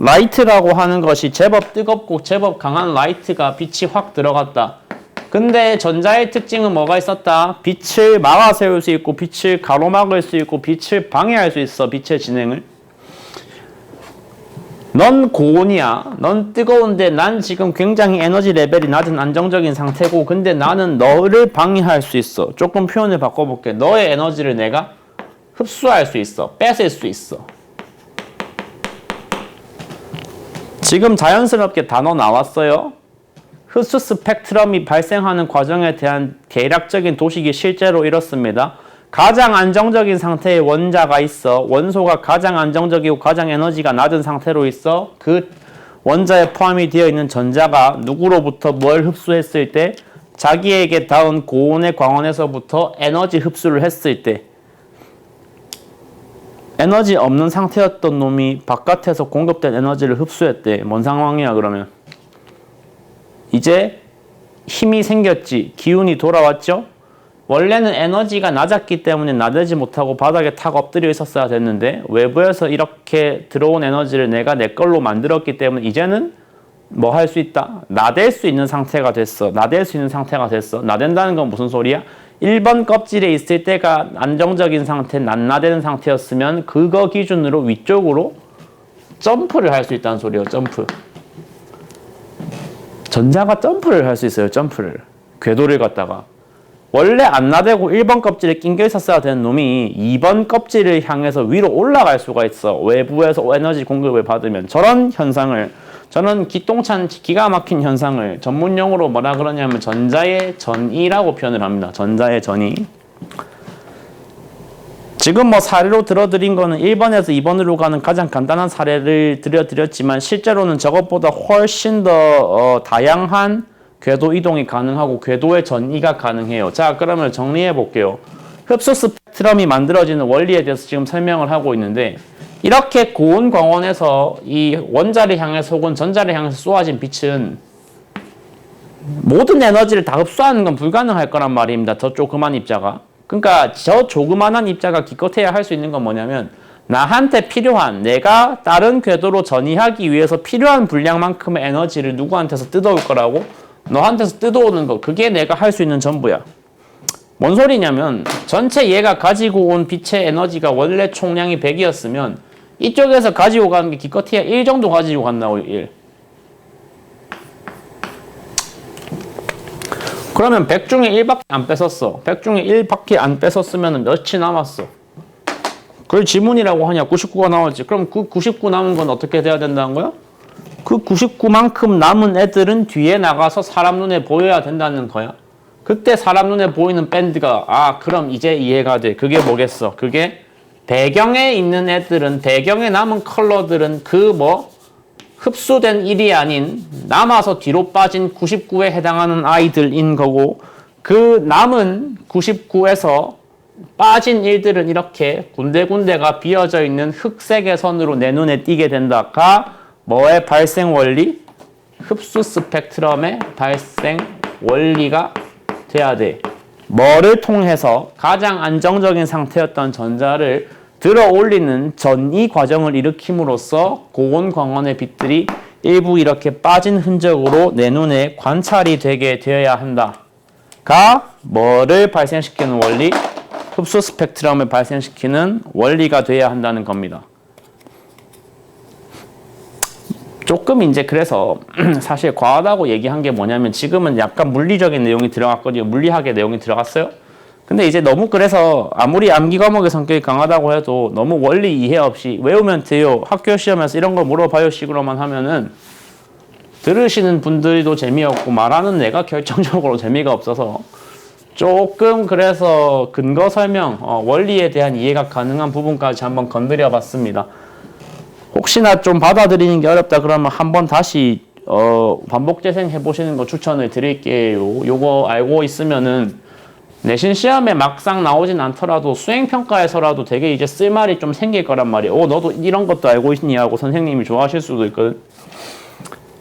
라이트라고 하는 것이 제법 뜨겁고 제법 강한 라이트가 빛이 확 들어갔다. 근데 전자의 특징은 뭐가 있었다? 빛을 막아 세울 수 있고 빛을 가로막을 수 있고 빛을 방해할 수 있어. 빛의 진행을. 넌 고온이야. 넌 뜨거운데 난 지금 굉장히 에너지 레벨이 낮은 안정적인 상태고 근데 나는 너를 방해할 수 있어. 조금 표현을 바꿔볼게. 너의 에너지를 내가 흡수할 수 있어. 뺏을 수 있어. 지금 자연스럽게 단어 나왔어요. 흡수 스펙트럼이 발생하는 과정에 대한 대략적인 도식이 실제로 이렇습니다. 가장 안정적인 상태의 원자가 있어. 원소가 가장 안정적이고 가장 에너지가 낮은 상태로 있어. 그 원자에 포함이 되어 있는 전자가 누구로부터 뭘 흡수했을 때 자기에게 닿은 고온의 광원에서부터 에너지 흡수를 했을 때 에너지 없는 상태였던 놈이 바깥에서 공급된 에너지를 흡수했대. 뭔 상황이야 그러면? 이제 힘이 생겼지. 기운이 돌아왔죠? 원래는 에너지가 낮았기 때문에 나대지 못하고 바닥에 탁 엎드려 있었어야 됐는데 외부에서 이렇게 들어온 에너지를 내가 내 걸로 만들었기 때문에 이제는 뭐 할 수 있다? 나댈 수 있는 상태가 됐어. 나댈 수 있는 상태가 됐어. 나댄다는 건 무슨 소리야? 1번 껍질에 있을 때가 안정적인 상태, 낱나대는 상태였으면 그거 기준으로 위쪽으로 점프를 할 수 있다는 소리예요. 점프. 전자가 점프를 할 수 있어요. 점프를. 궤도를 갖다가. 원래 안 나대고 1번 껍질에 낑겨 있었어야 되는 놈이 2번 껍질을 향해서 위로 올라갈 수가 있어. 외부에서 에너지 공급을 받으면. 저런 현상을, 저는 기똥찬 기가 막힌 현상을 전문용어로 뭐라 그러냐면 전자의 전이라고 표현을 합니다. 전자의 전이. 지금 뭐 사례로 들어드린 거는 1번에서 2번으로 가는 가장 간단한 사례를 들려드렸지만 실제로는 저것보다 훨씬 더 다양한 궤도 이동이 가능하고 궤도의 전이가 가능해요. 자, 그러면 정리해 볼게요. 흡수 스펙트럼이 만들어지는 원리에 대해서 지금 설명을 하고 있는데 이렇게 고온 광원에서 이 원자를 향해서 혹은 전자를 향해서 쏘아진 빛은 모든 에너지를 다 흡수하는 건 불가능할 거란 말입니다. 저 조그만 입자가. 그러니까 저 조그만한 입자가 기껏해야 할 수 있는 건 뭐냐면 나한테 필요한, 내가 다른 궤도로 전이하기 위해서 필요한 분량만큼의 에너지를 누구한테서 뜯어올 거라고? 너한테서 뜯어오는 거. 그게 내가 할 수 있는 전부야. 뭔 소리냐면 전체 얘가 가지고 온 빛의 에너지가 원래 총량이 100이었으면 이쪽에서 가지고 가는 게 기껏해야 1 정도 가지고 간다고. 1. 그러면 100 중에 1밖에 안 뺏었어. 100 중에 1밖에 안 뺏었으면 몇이 남았어? 그걸 지문이라고 하냐? 99가 나왔지. 그럼 그 99 남은 건 어떻게 돼야 된다는 거야? 그 99만큼 남은 애들은 뒤에 나가서 사람 눈에 보여야 된다는 거야. 그때 사람 눈에 보이는 밴드가 그럼 이제 이해가 돼. 그게 뭐겠어? 그게 배경에 있는 애들은, 배경에 남은 컬러들은 흡수된 일이 아닌 남아서 뒤로 빠진 99에 해당하는 아이들인 거고 그 남은 99에서 빠진 일들은 이렇게 군데군데가 비어져 있는 흑색의 선으로 내 눈에 띄게 된다가 뭐의 발생 원리? 흡수 스펙트럼의 발생 원리가 돼야 돼. 뭐를 통해서 가장 안정적인 상태였던 전자를 들어 올리는 전이 과정을 일으킴으로써 고온 광원의 빛들이 일부 이렇게 빠진 흔적으로 내 눈에 관찰이 되게 되어야 한다가 뭐를 발생시키는 원리? 흡수 스펙트럼을 발생시키는 원리가 돼야 한다는 겁니다. 조금 이제 그래서 사실 과하다고 얘기한 게 뭐냐면 지금은 약간 물리적인 내용이 들어갔거든요. 물리학의 내용이 들어갔어요. 근데 이제 너무 그래서 아무리 암기 과목의 성격이 강하다고 해도 너무 원리 이해 없이 외우면 돼요. 학교 시험에서 이런 거 물어봐요 식으로만 하면은 들으시는 분들도 재미없고 말하는 내가 결정적으로 재미가 없어서 조금 그래서 근거 설명, 원리에 대한 이해가 가능한 부분까지 한번 건드려 봤습니다. 혹시나 좀 받아들이는 게 어렵다 그러면 한번 다시 반복 재생 해보시는 거 추천을 드릴게요. 요거 알고 있으면은 내신 시험에 막상 나오진 않더라도 수행평가에서라도 되게 이제 쓸말이 좀 생길 거란 말이에요. 너도 이런 것도 알고 있니? 하고 선생님이 좋아하실 수도 있거든.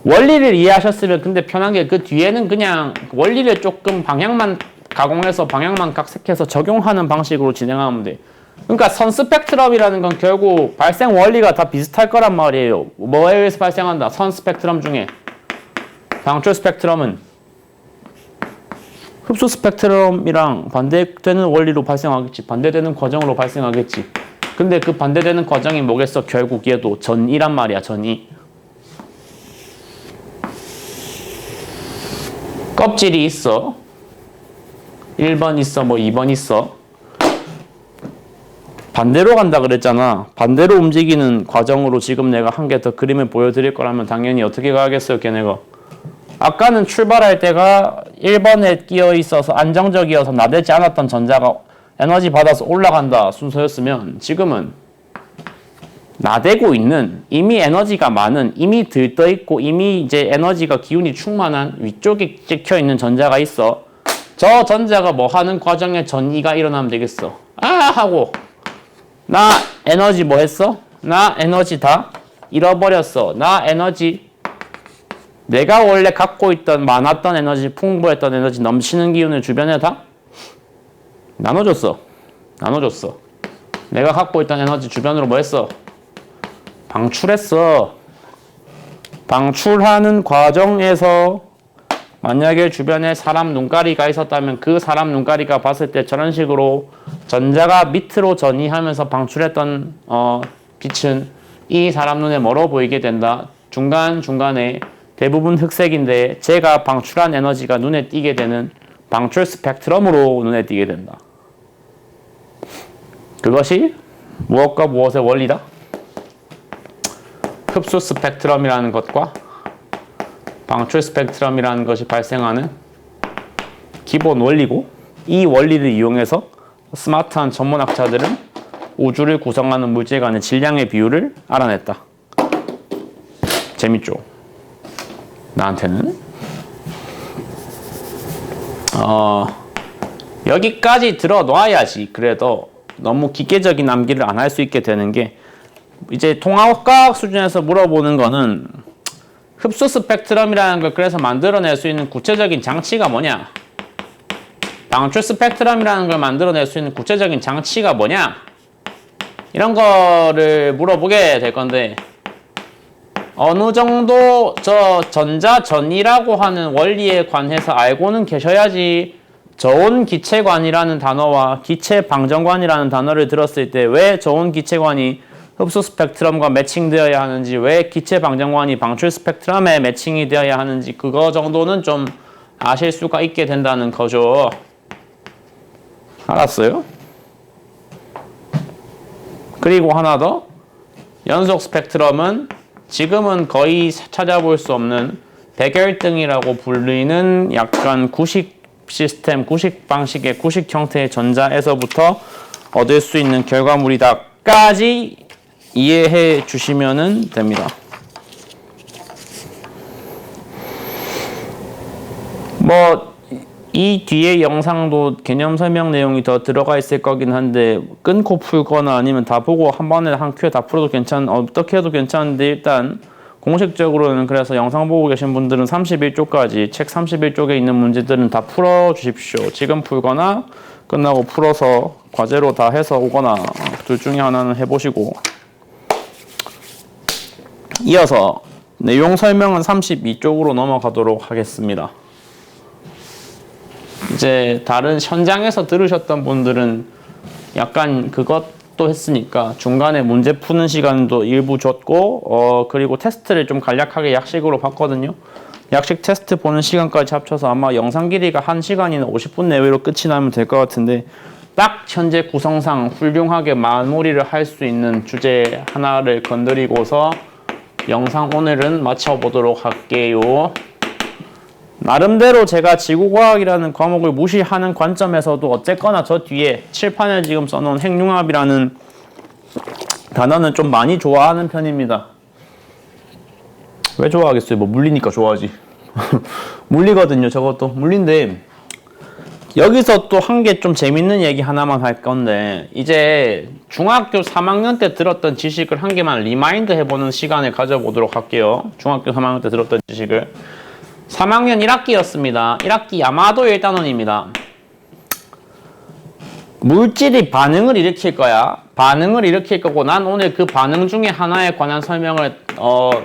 원리를 이해하셨으면 근데 편한 게 그 뒤에는 그냥 원리를 조금 방향만 가공해서 방향만 각색해서 적용하는 방식으로 진행하면 돼. 그러니까 선 스펙트럼이라는 건 결국 발생 원리가 다 비슷할 거란 말이에요. 뭐에 의해서 발생한다? 선 스펙트럼 중에 방출 스펙트럼은 흡수 스펙트럼이랑 반대되는 원리로 발생하겠지. 반대되는 과정으로 발생하겠지. 근데 그 반대되는 과정이 뭐겠어? 결국 얘도 전이란 말이야. 전이. 껍질이 있어. 1번 있어, 뭐 2번 있어. 반대로 간다 그랬잖아. 반대로 움직이는 과정으로 지금 내가 한 개 더 그림을 보여드릴 거라면 당연히 어떻게 가겠어요, 걔네가. 아까는 출발할 때가 1번에 끼어 있어서 안정적이어서 나대지 않았던 전자가 에너지 받아서 올라간다 순서였으면 지금은 나대고 있는, 이미 에너지가 많은, 이미 들떠 있고 이미 이제 에너지가 기운이 충만한 위쪽에 찍혀 있는 전자가 있어. 저 전자가 뭐 하는 과정에 전이가 일어나면 되겠어. 아 하고 나 에너지 뭐 했어? 나 에너지 다 잃어버렸어. 나 에너지 내가 원래 갖고 있던 많았던 에너지, 풍부했던 에너지, 넘치는 기운을 주변에 다 나눠줬어. 내가 갖고 있던 에너지 주변으로 뭐 했어? 방출했어. 방출하는 과정에서 만약에 주변에 사람 눈가리가 있었다면 그 사람 눈가리가 봤을 때 저런 식으로 전자가 밑으로 전이하면서 방출했던 빛은 이 사람 눈에 멀어 보이게 된다. 중간중간에 대부분 흑색인데 제가 방출한 에너지가 눈에 띄게 되는 방출 스펙트럼으로 눈에 띄게 된다. 그것이 무엇과 무엇의 원리다? 흡수 스펙트럼이라는 것과 방출 스펙트럼이라는 것이 발생하는 기본 원리고, 이 원리를 이용해서 스마트한 전문학자들은 우주를 구성하는 물질 간의 질량의 비율을 알아냈다. 재밌죠? 나한테는 여기까지 들어놔야지 그래도 너무 기계적인 암기를 안 할 수 있게 되는 게, 이제 통합과학 수준에서 물어보는 거는 흡수 스펙트럼이라는 걸 그래서 만들어낼 수 있는 구체적인 장치가 뭐냐? 방출 스펙트럼이라는 걸 만들어낼 수 있는 구체적인 장치가 뭐냐? 이런 거를 물어보게 될 건데, 어느 정도 저 전자전이라고 하는 원리에 관해서 알고는 계셔야지 저온기체관이라는 단어와 기체방정관이라는 단어를 들었을 때 왜 저온기체관이 흡수 스펙트럼과 매칭되어야 하는지, 왜 기체방정관이 방출 스펙트럼에 매칭이 되어야 하는지 그거 정도는 좀 아실 수가 있게 된다는 거죠. 알았어요? 그리고 하나 더, 연속 스펙트럼은 지금은 거의 찾아볼 수 없는 백열등이라고 불리는 약간 구식 시스템, 구식 방식의 구식 형태의 전자에서부터 얻을 수 있는 결과물이다까지 이해해 주시면 됩니다. 뭐 이 뒤에 영상도 개념 설명 내용이 더 들어가 있을 거긴 한데 끊고 풀거나 아니면 다 보고 한 번에 한 큐에 다 풀어도 어떻게 해도 괜찮은데, 일단 공식적으로는 그래서 영상 보고 계신 분들은 31쪽까지, 책 31쪽에 있는 문제들은 다 풀어 주십시오. 지금 풀거나 끝나고 풀어서 과제로 다 해서 오거나 둘 중에 하나는 해보시고, 이어서 내용 설명은 32쪽으로 넘어가도록 하겠습니다. 이제 다른 현장에서 들으셨던 분들은 약간 그것도 했으니까 중간에 문제 푸는 시간도 일부 줬고, 그리고 테스트를 좀 간략하게 약식으로 봤거든요. 약식 테스트 보는 시간까지 합쳐서 아마 영상 길이가 1시간이나 50분 내외로 끝이 나면 될 것 같은데, 딱 현재 구성상 훌륭하게 마무리를 할 수 있는 주제 하나를 건드리고서 영상 오늘은 마쳐보도록 할게요. 나름대로 제가 지구과학이라는 과목을 무시하는 관점에서도 어쨌거나 저 뒤에 칠판에 지금 써놓은 핵융합이라는 단어는 좀 많이 좋아하는 편입니다. 왜 좋아하겠어요? 뭐 물리니까 좋아하지. 물리거든요. 저것도 물리인데, 여기서 또 한 개 좀 재밌는 얘기 하나만 할 건데, 이제 중학교 3학년 때 들었던 지식을 한 개만 리마인드 해보는 시간을 가져보도록 할게요. 중학교 3학년 때 들었던 지식을. 3학년 1학기였습니다. 1학기 야마도 1단원입니다. 물질이 반응을 일으킬 거야. 반응을 일으킬 거고, 난 오늘 그 반응 중에 하나에 관한 설명을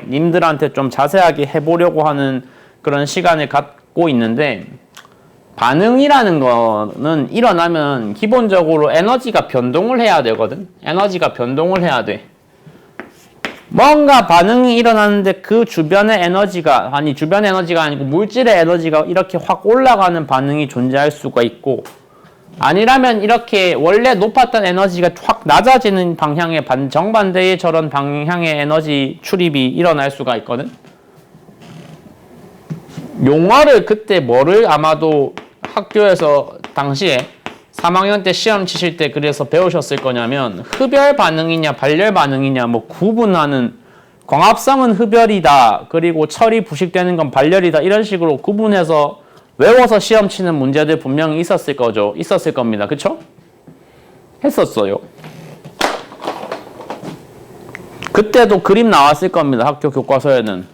님들한테 좀 자세하게 해보려고 하는 그런 시간을 갖고 있는데, 반응이라는 거는 일어나면 기본적으로 에너지가 변동을 해야 되거든. 에너지가 변동을 해야 돼. 뭔가 반응이 일어나는데 그 주변의 에너지가, 아니 주변의 에너지가 아니고 물질의 에너지가 이렇게 확 올라가는 반응이 존재할 수가 있고, 아니라면 이렇게 원래 높았던 에너지가 확 낮아지는 방향의 정반대의 저런 방향의 에너지 출입이 일어날 수가 있거든. 용어를 그때 뭐를 아마도 학교에서 당시에 3학년 때 시험 치실 때 그래서 배우셨을 거냐면, 흡열 반응이냐 발열 반응이냐 뭐 구분하는, 광합성은 흡열이다, 그리고 철이 부식되는 건 발열이다, 이런 식으로 구분해서 외워서 시험 치는 문제들 분명히 있었을 거죠. 있었을 겁니다. 그쵸? 했었어요. 그때도 그림 나왔을 겁니다. 학교 교과서에는.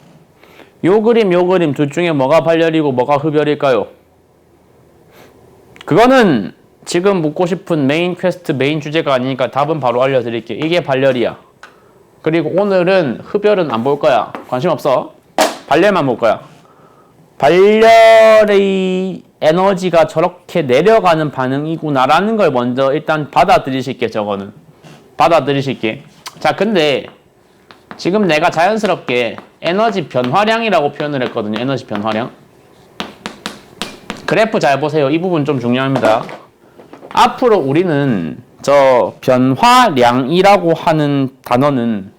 요 그림 둘 중에 뭐가 발열이고 뭐가 흡열일까요? 그거는 지금 묻고 싶은 메인 퀘스트, 메인 주제가 아니니까 답은 바로 알려드릴게요. 이게 발열이야. 그리고 오늘은 흡열은 안 볼 거야. 관심 없어. 발열만 볼 거야. 발열의 에너지가 저렇게 내려가는 반응이구나라는 걸 먼저 일단 받아들이실게. 저거는 받아들이실게. 자, 근데 지금 내가 자연스럽게 에너지 변화량이라고 표현을 했거든요. 에너지 변화량. 그래프 잘 보세요. 이 부분 좀 중요합니다. 앞으로 우리는 저 변화량이라고 하는 단어는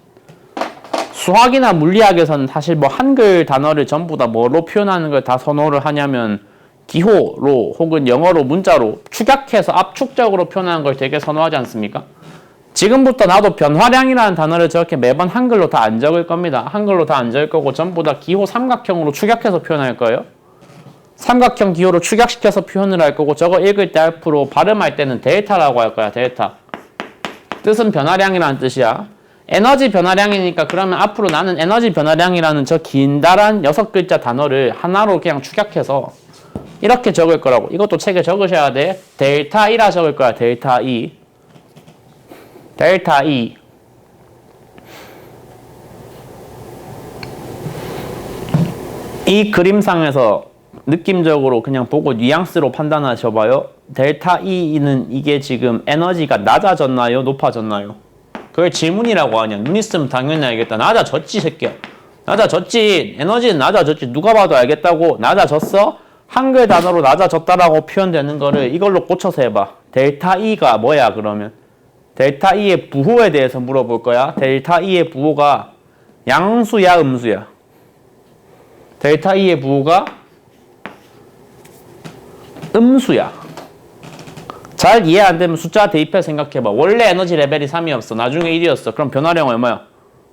수학이나 물리학에서는 사실 뭐 한글 단어를 전부 다 뭐로 표현하는 걸 다 선호를 하냐면 기호로 혹은 영어로 문자로 축약해서 압축적으로 표현하는 걸 되게 선호하지 않습니까? 지금부터 나도 변화량이라는 단어를 저렇게 매번 한글로 다 안 적을 겁니다. 한글로 다 안 적을 거고 전부 다 기호 삼각형으로 축약해서 표현할 거예요. 삼각형 기호로 축약시켜서 표현을 할 거고, 저거 읽을 때 앞으로 발음할 때는 데이터라고 할 거야. 데이터. 뜻은 변화량이라는 뜻이야. 에너지 변화량이니까 그러면 앞으로 나는 에너지 변화량이라는 저 긴달한 6글자 단어를 하나로 그냥 축약해서 이렇게 적을 거라고. 이것도 책에 적으셔야 돼. 델타 E라 적을 거야. 델타 E. 델타 E. 이 그림상에서 느낌적으로 그냥 보고 뉘앙스로 판단하셔봐요. 델타 E는 이게 지금 에너지가 낮아졌나요? 높아졌나요? 그걸 질문이라고 하냐. 눈 있으면 당연히 알겠다. 낮아졌지, 새끼야. 낮아졌지. 에너지는 낮아졌지. 누가 봐도 알겠다고. 낮아졌어? 한글 단어로 낮아졌다라고 표현되는 거를 이걸로 꽂혀서 해봐. 델타 E가 뭐야, 그러면? 델타 E의 부호에 대해서 물어볼 거야. 델타 E의 부호가 양수야, 음수야? 델타 E의 부호가 음수야. 잘 이해 안 되면 숫자 대입해 생각해봐. 원래 에너지 레벨이 3이었어. 나중에 1이었어. 그럼 변화량 얼마야?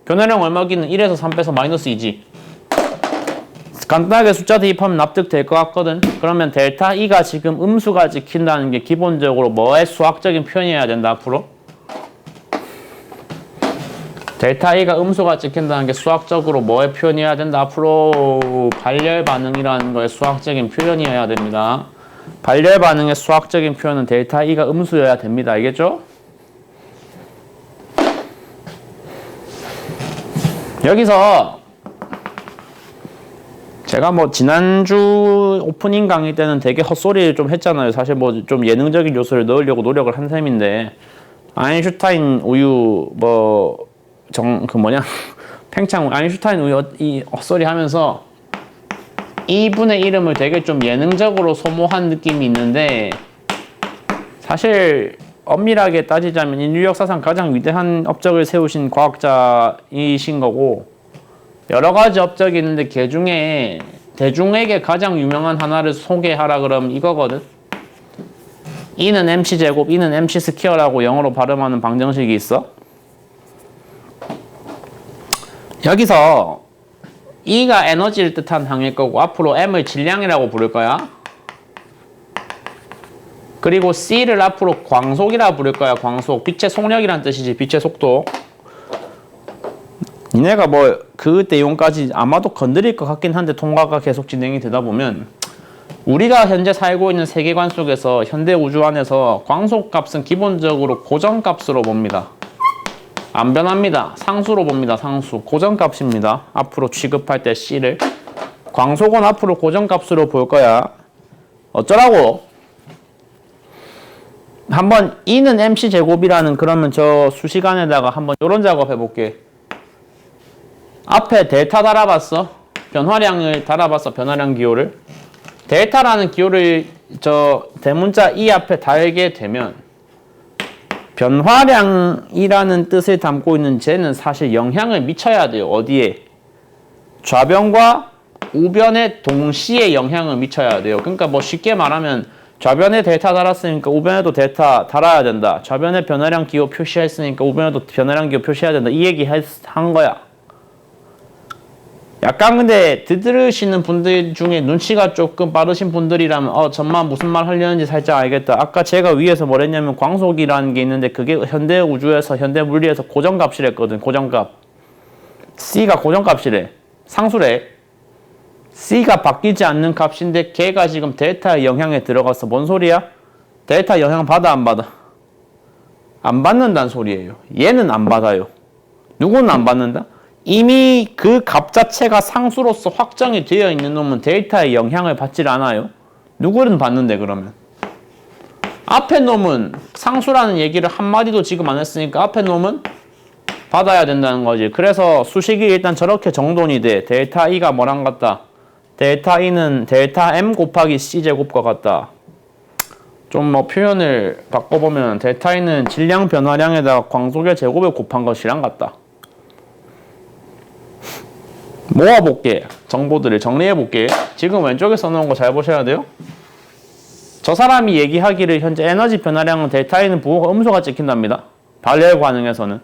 변화량 얼마기는 1에서 3 빼서 마이너스 2지. 간단하게 숫자 대입하면 납득될 것 같거든. 그러면 델타 E가 지금 음수가 찍힌다는 게 기본적으로 뭐의 수학적인 표현이어야 된다, 앞으로? 델타 E가 음수가 찍힌다는 게 수학적으로 뭐의 표현이어야 된다, 앞으로? 발열 반응이라는 거의 수학적인 표현이어야 됩니다. 발열 반응의 수학적인 표현은 델타 E가 음수여야 됩니다. 알겠죠? 여기서 제가 뭐 지난주 오프닝 강의 때는 되게 헛소리를 좀 했잖아요. 사실 뭐 좀 예능적인 요소를 넣으려고 노력을 한 셈인데, 아인슈타인 우유 팽창 아인슈타인 우유 이 헛소리 하면서 이분의 이름을 되게 좀 예능적으로 소모한 느낌이 있는데, 사실 엄밀하게 따지자면 인류 역사상 가장 위대한 업적을 세우신 과학자이신 거고, 여러 가지 업적이 있는데 그 중에 대중에게 가장 유명한 하나를 소개하라 그러면 이거거든. E는 mc제곱, E는 mc 스퀘어라고 영어로 발음하는 방정식이 있어. 여기서 E가 에너지를 뜻한 항일 거고, 앞으로 M을 질량이라고 부를 거야. 그리고 C를 앞으로 광속이라 부를 거야. 광속. 빛의 속력이란 뜻이지. 빛의 속도. 니네가 뭐 그 내용까지 아마도 건드릴 것 같긴 한데, 통과가 계속 진행이 되다 보면 우리가 현재 살고 있는 세계관 속에서 현대 우주 안에서 광속값은 기본적으로 고정값으로 봅니다. 안 변합니다. 상수로 봅니다. 상수. 고정값입니다. 앞으로 취급할 때 C를. 광속은 앞으로 고정값으로 볼 거야. 어쩌라고? 한번 E는 mc제곱이라는, 그러면 저 수식안에다가 한번 이런 작업 해볼게. 앞에 델타 달아봤어? 변화량을 달아봤어? 변화량 기호를? 델타라는 기호를 저 대문자 E 앞에 달게 되면 변화량이라는 뜻을 담고 있는 쟤는 사실 영향을 미쳐야 돼요. 어디에? 좌변과 우변에 동시에 영향을 미쳐야 돼요. 그러니까 뭐 쉽게 말하면 좌변에 델타 달았으니까 우변에도 델타 달아야 된다. 좌변에 변화량 기호 표시했으니까 우변에도 변화량 기호 표시해야 된다. 이 얘기 한 거야. 약간 근데 들으시는 분들 중에 눈치가 조금 빠르신 분들이라면 전만 무슨 말 하려는지 살짝 알겠다. 아까 제가 위에서 뭐랬냐면 광속이라는 게 있는데 그게 현대 우주에서 현대 물리에서 고정값이랬거든. 고정값. C가 고정값이래. 상수래. C가 바뀌지 않는 값인데 걔가 지금 델타의 영향에 들어가서 뭔 소리야? 델타 영향 받아 안 받아? 안 받는다는 소리예요. 얘는 안 받아요. 누구는 안 받는다? 이미 그 값 자체가 상수로서 확정이 되어 있는 놈은 델타의 영향을 받질 않아요. 누구는 받는데 그러면? 앞에 놈은 상수라는 얘기를 한마디도 지금 안 했으니까 앞에 놈은 받아야 된다는 거지. 그래서 수식이 일단 저렇게 정돈이 돼. 델타 E가 뭐랑 같다? 델타 E는 델타 M 곱하기 C제곱과 같다. 좀 뭐 표현을 바꿔보면 델타 E는 질량 변화량에다가 광속의 제곱을 곱한 것이랑 같다. 모아볼게. 정보들을 정리해볼게. 지금 왼쪽에 써놓은 거 잘 보셔야 돼요. 저 사람이 얘기하기를 현재 에너지 변화량은 델타 E는 부호가 음수가 찍힌답니다. 발열 반응에서는.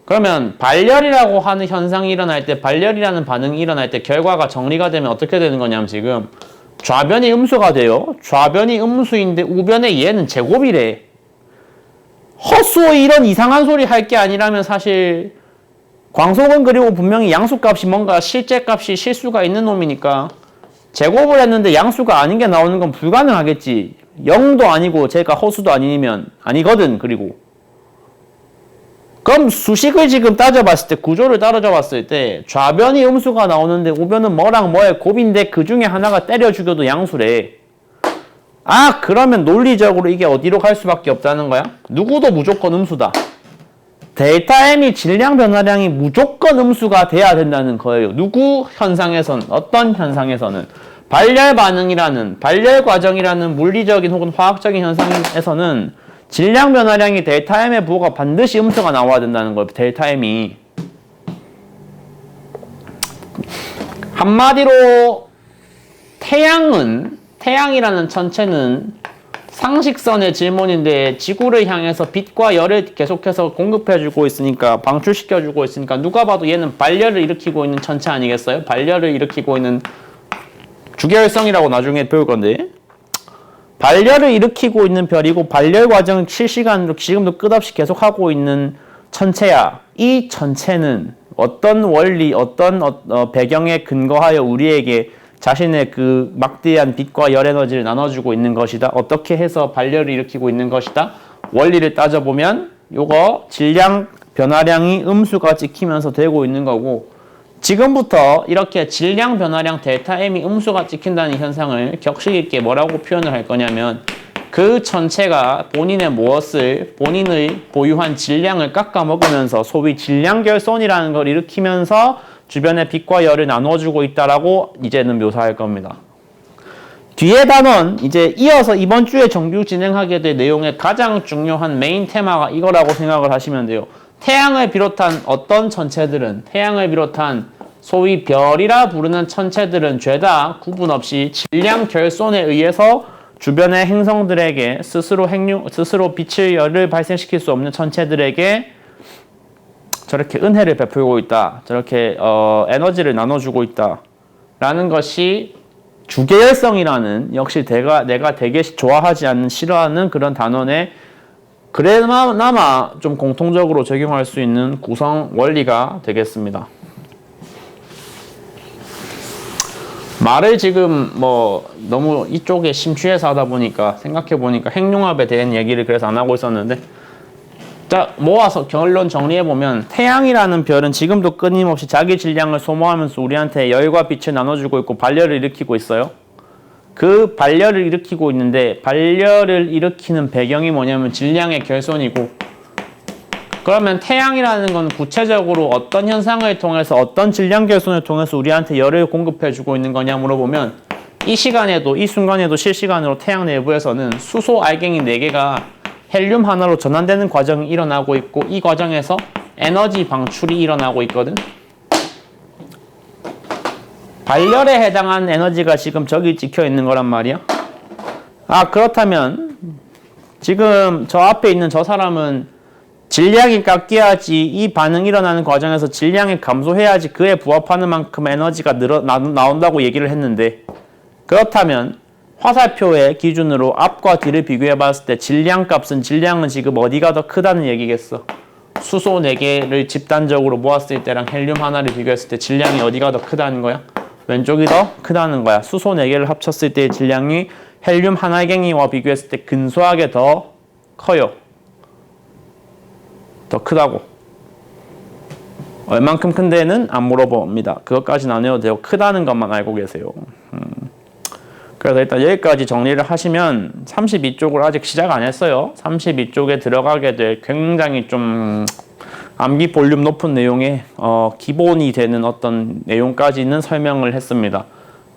그러면 발열이라고 하는 현상이 일어날 때, 발열이라는 반응이 일어날 때 결과가 정리가 되면 어떻게 되는 거냐면 지금 좌변이 음수가 돼요. 좌변이 음수인데 우변에 얘는 제곱이래. 헛수어 이런 이상한 소리 할 게 아니라면 사실 광속은 그리고 분명히 양수값이 뭔가 실제값이 실수가 있는 놈이니까 제곱을 했는데 양수가 아닌 게 나오는 건 불가능하겠지. 0도 아니고 제가 허수도 아니거든. 그리고 그럼 수식을 지금 따져봤을 때 구조를 따져봤을 때 좌변이 음수가 나오는데 우변은 뭐랑 뭐의 곱인데 그 중에 하나가 때려 죽여도 양수래. 아 그러면 논리적으로 이게 어디로 갈 수밖에 없다는 거야? 누구도 무조건 음수다. 델타 M이 질량 변화량이 무조건 음수가 돼야 된다는 거예요. 누구 현상에선 어떤 현상에서는 발열 반응이라는 발열 과정이라는 물리적인 혹은 화학적인 현상에서는 질량 변화량이 델타 M의 부호가 반드시 음수가 나와야 된다는 거예요. 델타 M이. 한마디로 태양이라는 천체는 상식선의 질문인데 지구를 향해서 빛과 열을 계속해서 공급해주고 있으니까 방출시켜주고 있으니까 누가 봐도 얘는 발열을 일으키고 있는 천체 아니겠어요? 발열을 일으키고 있는 주계열성이라고 나중에 배울 건데 발열을 일으키고 있는 별이고 발열 과정 실시간으로 지금도 끝없이 계속하고 있는 천체야. 이 천체는 어떤 원리, 어떤 배경에 근거하여 우리에게 자신의 그 막대한 빛과 열 에너지를 나눠주고 있는 것이다. 어떻게 해서 발열을 일으키고 있는 것이다. 원리를 따져보면 요거 질량 변화량이 음수가 찍히면서 되고 있는 거고 지금부터 이렇게 질량 변화량 델타 M이 음수가 찍힌다는 현상을 격식 있게 뭐라고 표현을 할 거냐면 그 천체가 본인의 보유한 질량을 깎아 먹으면서 소위 질량 결손이라는 걸 일으키면서 주변의 빛과 열을 나눠주고 있다라고 이제는 묘사할 겁니다. 뒤에 단원 이제 이어서 이번 주에 정규 진행하게 될 내용의 가장 중요한 메인 테마가 이거라고 생각을 하시면 돼요. 태양을 비롯한 어떤 천체들은 태양을 비롯한 소위 별이라 부르는 천체들은 죄다 구분 없이 질량 결손에 의해서 주변의 행성들에게 스스로 빛을 열을 발생시킬 수 없는 천체들에게 저렇게 은혜를 베풀고 있다. 저렇게 에너지를 나눠주고 있다. 라는 것이 주계열성이라는 역시 내가 되게 좋아하지 않는 싫어하는 그런 단원의 그래나마 좀 공통적으로 적용할 수 있는 구성 원리가 되겠습니다. 말을 지금 뭐 너무 이쪽에 심취해서 하다 보니까 생각해보니까 핵융합에 대한 얘기를 그래서 안 하고 있었는데 자 모아서 결론 정리해보면 태양이라는 별은 지금도 끊임없이 자기 질량을 소모하면서 우리한테 열과 빛을 나눠주고 있고 발열을 일으키고 있어요. 그 발열을 일으키고 있는데 발열을 일으키는 배경이 뭐냐면 질량의 결손이고 그러면 태양이라는 건 구체적으로 어떤 현상을 통해서 어떤 질량 개선을 통해서 우리한테 열을 공급해주고 있는 거냐 물어보면 이 시간에도 이 순간에도 실시간으로 태양 내부에서는 수소 알갱이 4개가 헬륨 하나로 전환되는 과정이 일어나고 있고 이 과정에서 에너지 방출이 일어나고 있거든. 발열에 해당하는 에너지가 지금 저기 찍혀 있는 거란 말이야. 아, 그렇다면 지금 저 앞에 있는 저 사람은 질량이 깎여야지 이 반응이 일어나는 과정에서 질량이 감소해야지 그에 부합하는 만큼 에너지가 나온다고 얘기를 했는데, 그렇다면 화살표의 기준으로 앞과 뒤를 비교해 봤을 때 질량은 지금 어디가 더 크다는 얘기겠어? 수소 4개를 집단적으로 모았을 때랑 헬륨 하나를 비교했을 때 질량이 어디가 더 크다는 거야? 왼쪽이 더 크다는 거야. 수소 4개를 합쳤을 때의 질량이 헬륨 한 알갱이와 비교했을 때 근소하게 더 커요. 더 크다고. 얼만큼 큰데는 안 물어봅니다. 그것까지는 안 해도 되고 크다는 것만 알고 계세요. 그래서 일단 여기까지 정리를 하시면 32쪽을 아직 시작 안 했어요. 32쪽에 들어가게 될 굉장히 좀 암기 볼륨 높은 내용의 기본이 되는 어떤 내용까지는 설명을 했습니다.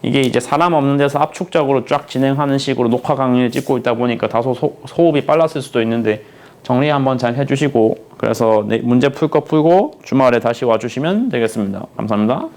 이게 이제 사람 없는 데서 압축적으로 쫙 진행하는 식으로 녹화 강의를 찍고 있다 보니까 다소 소흡이 빨랐을 수도 있는데 정리 한번 잘 해주시고, 그래서 문제 풀 거 풀고 주말에 다시 와주시면 되겠습니다. 감사합니다.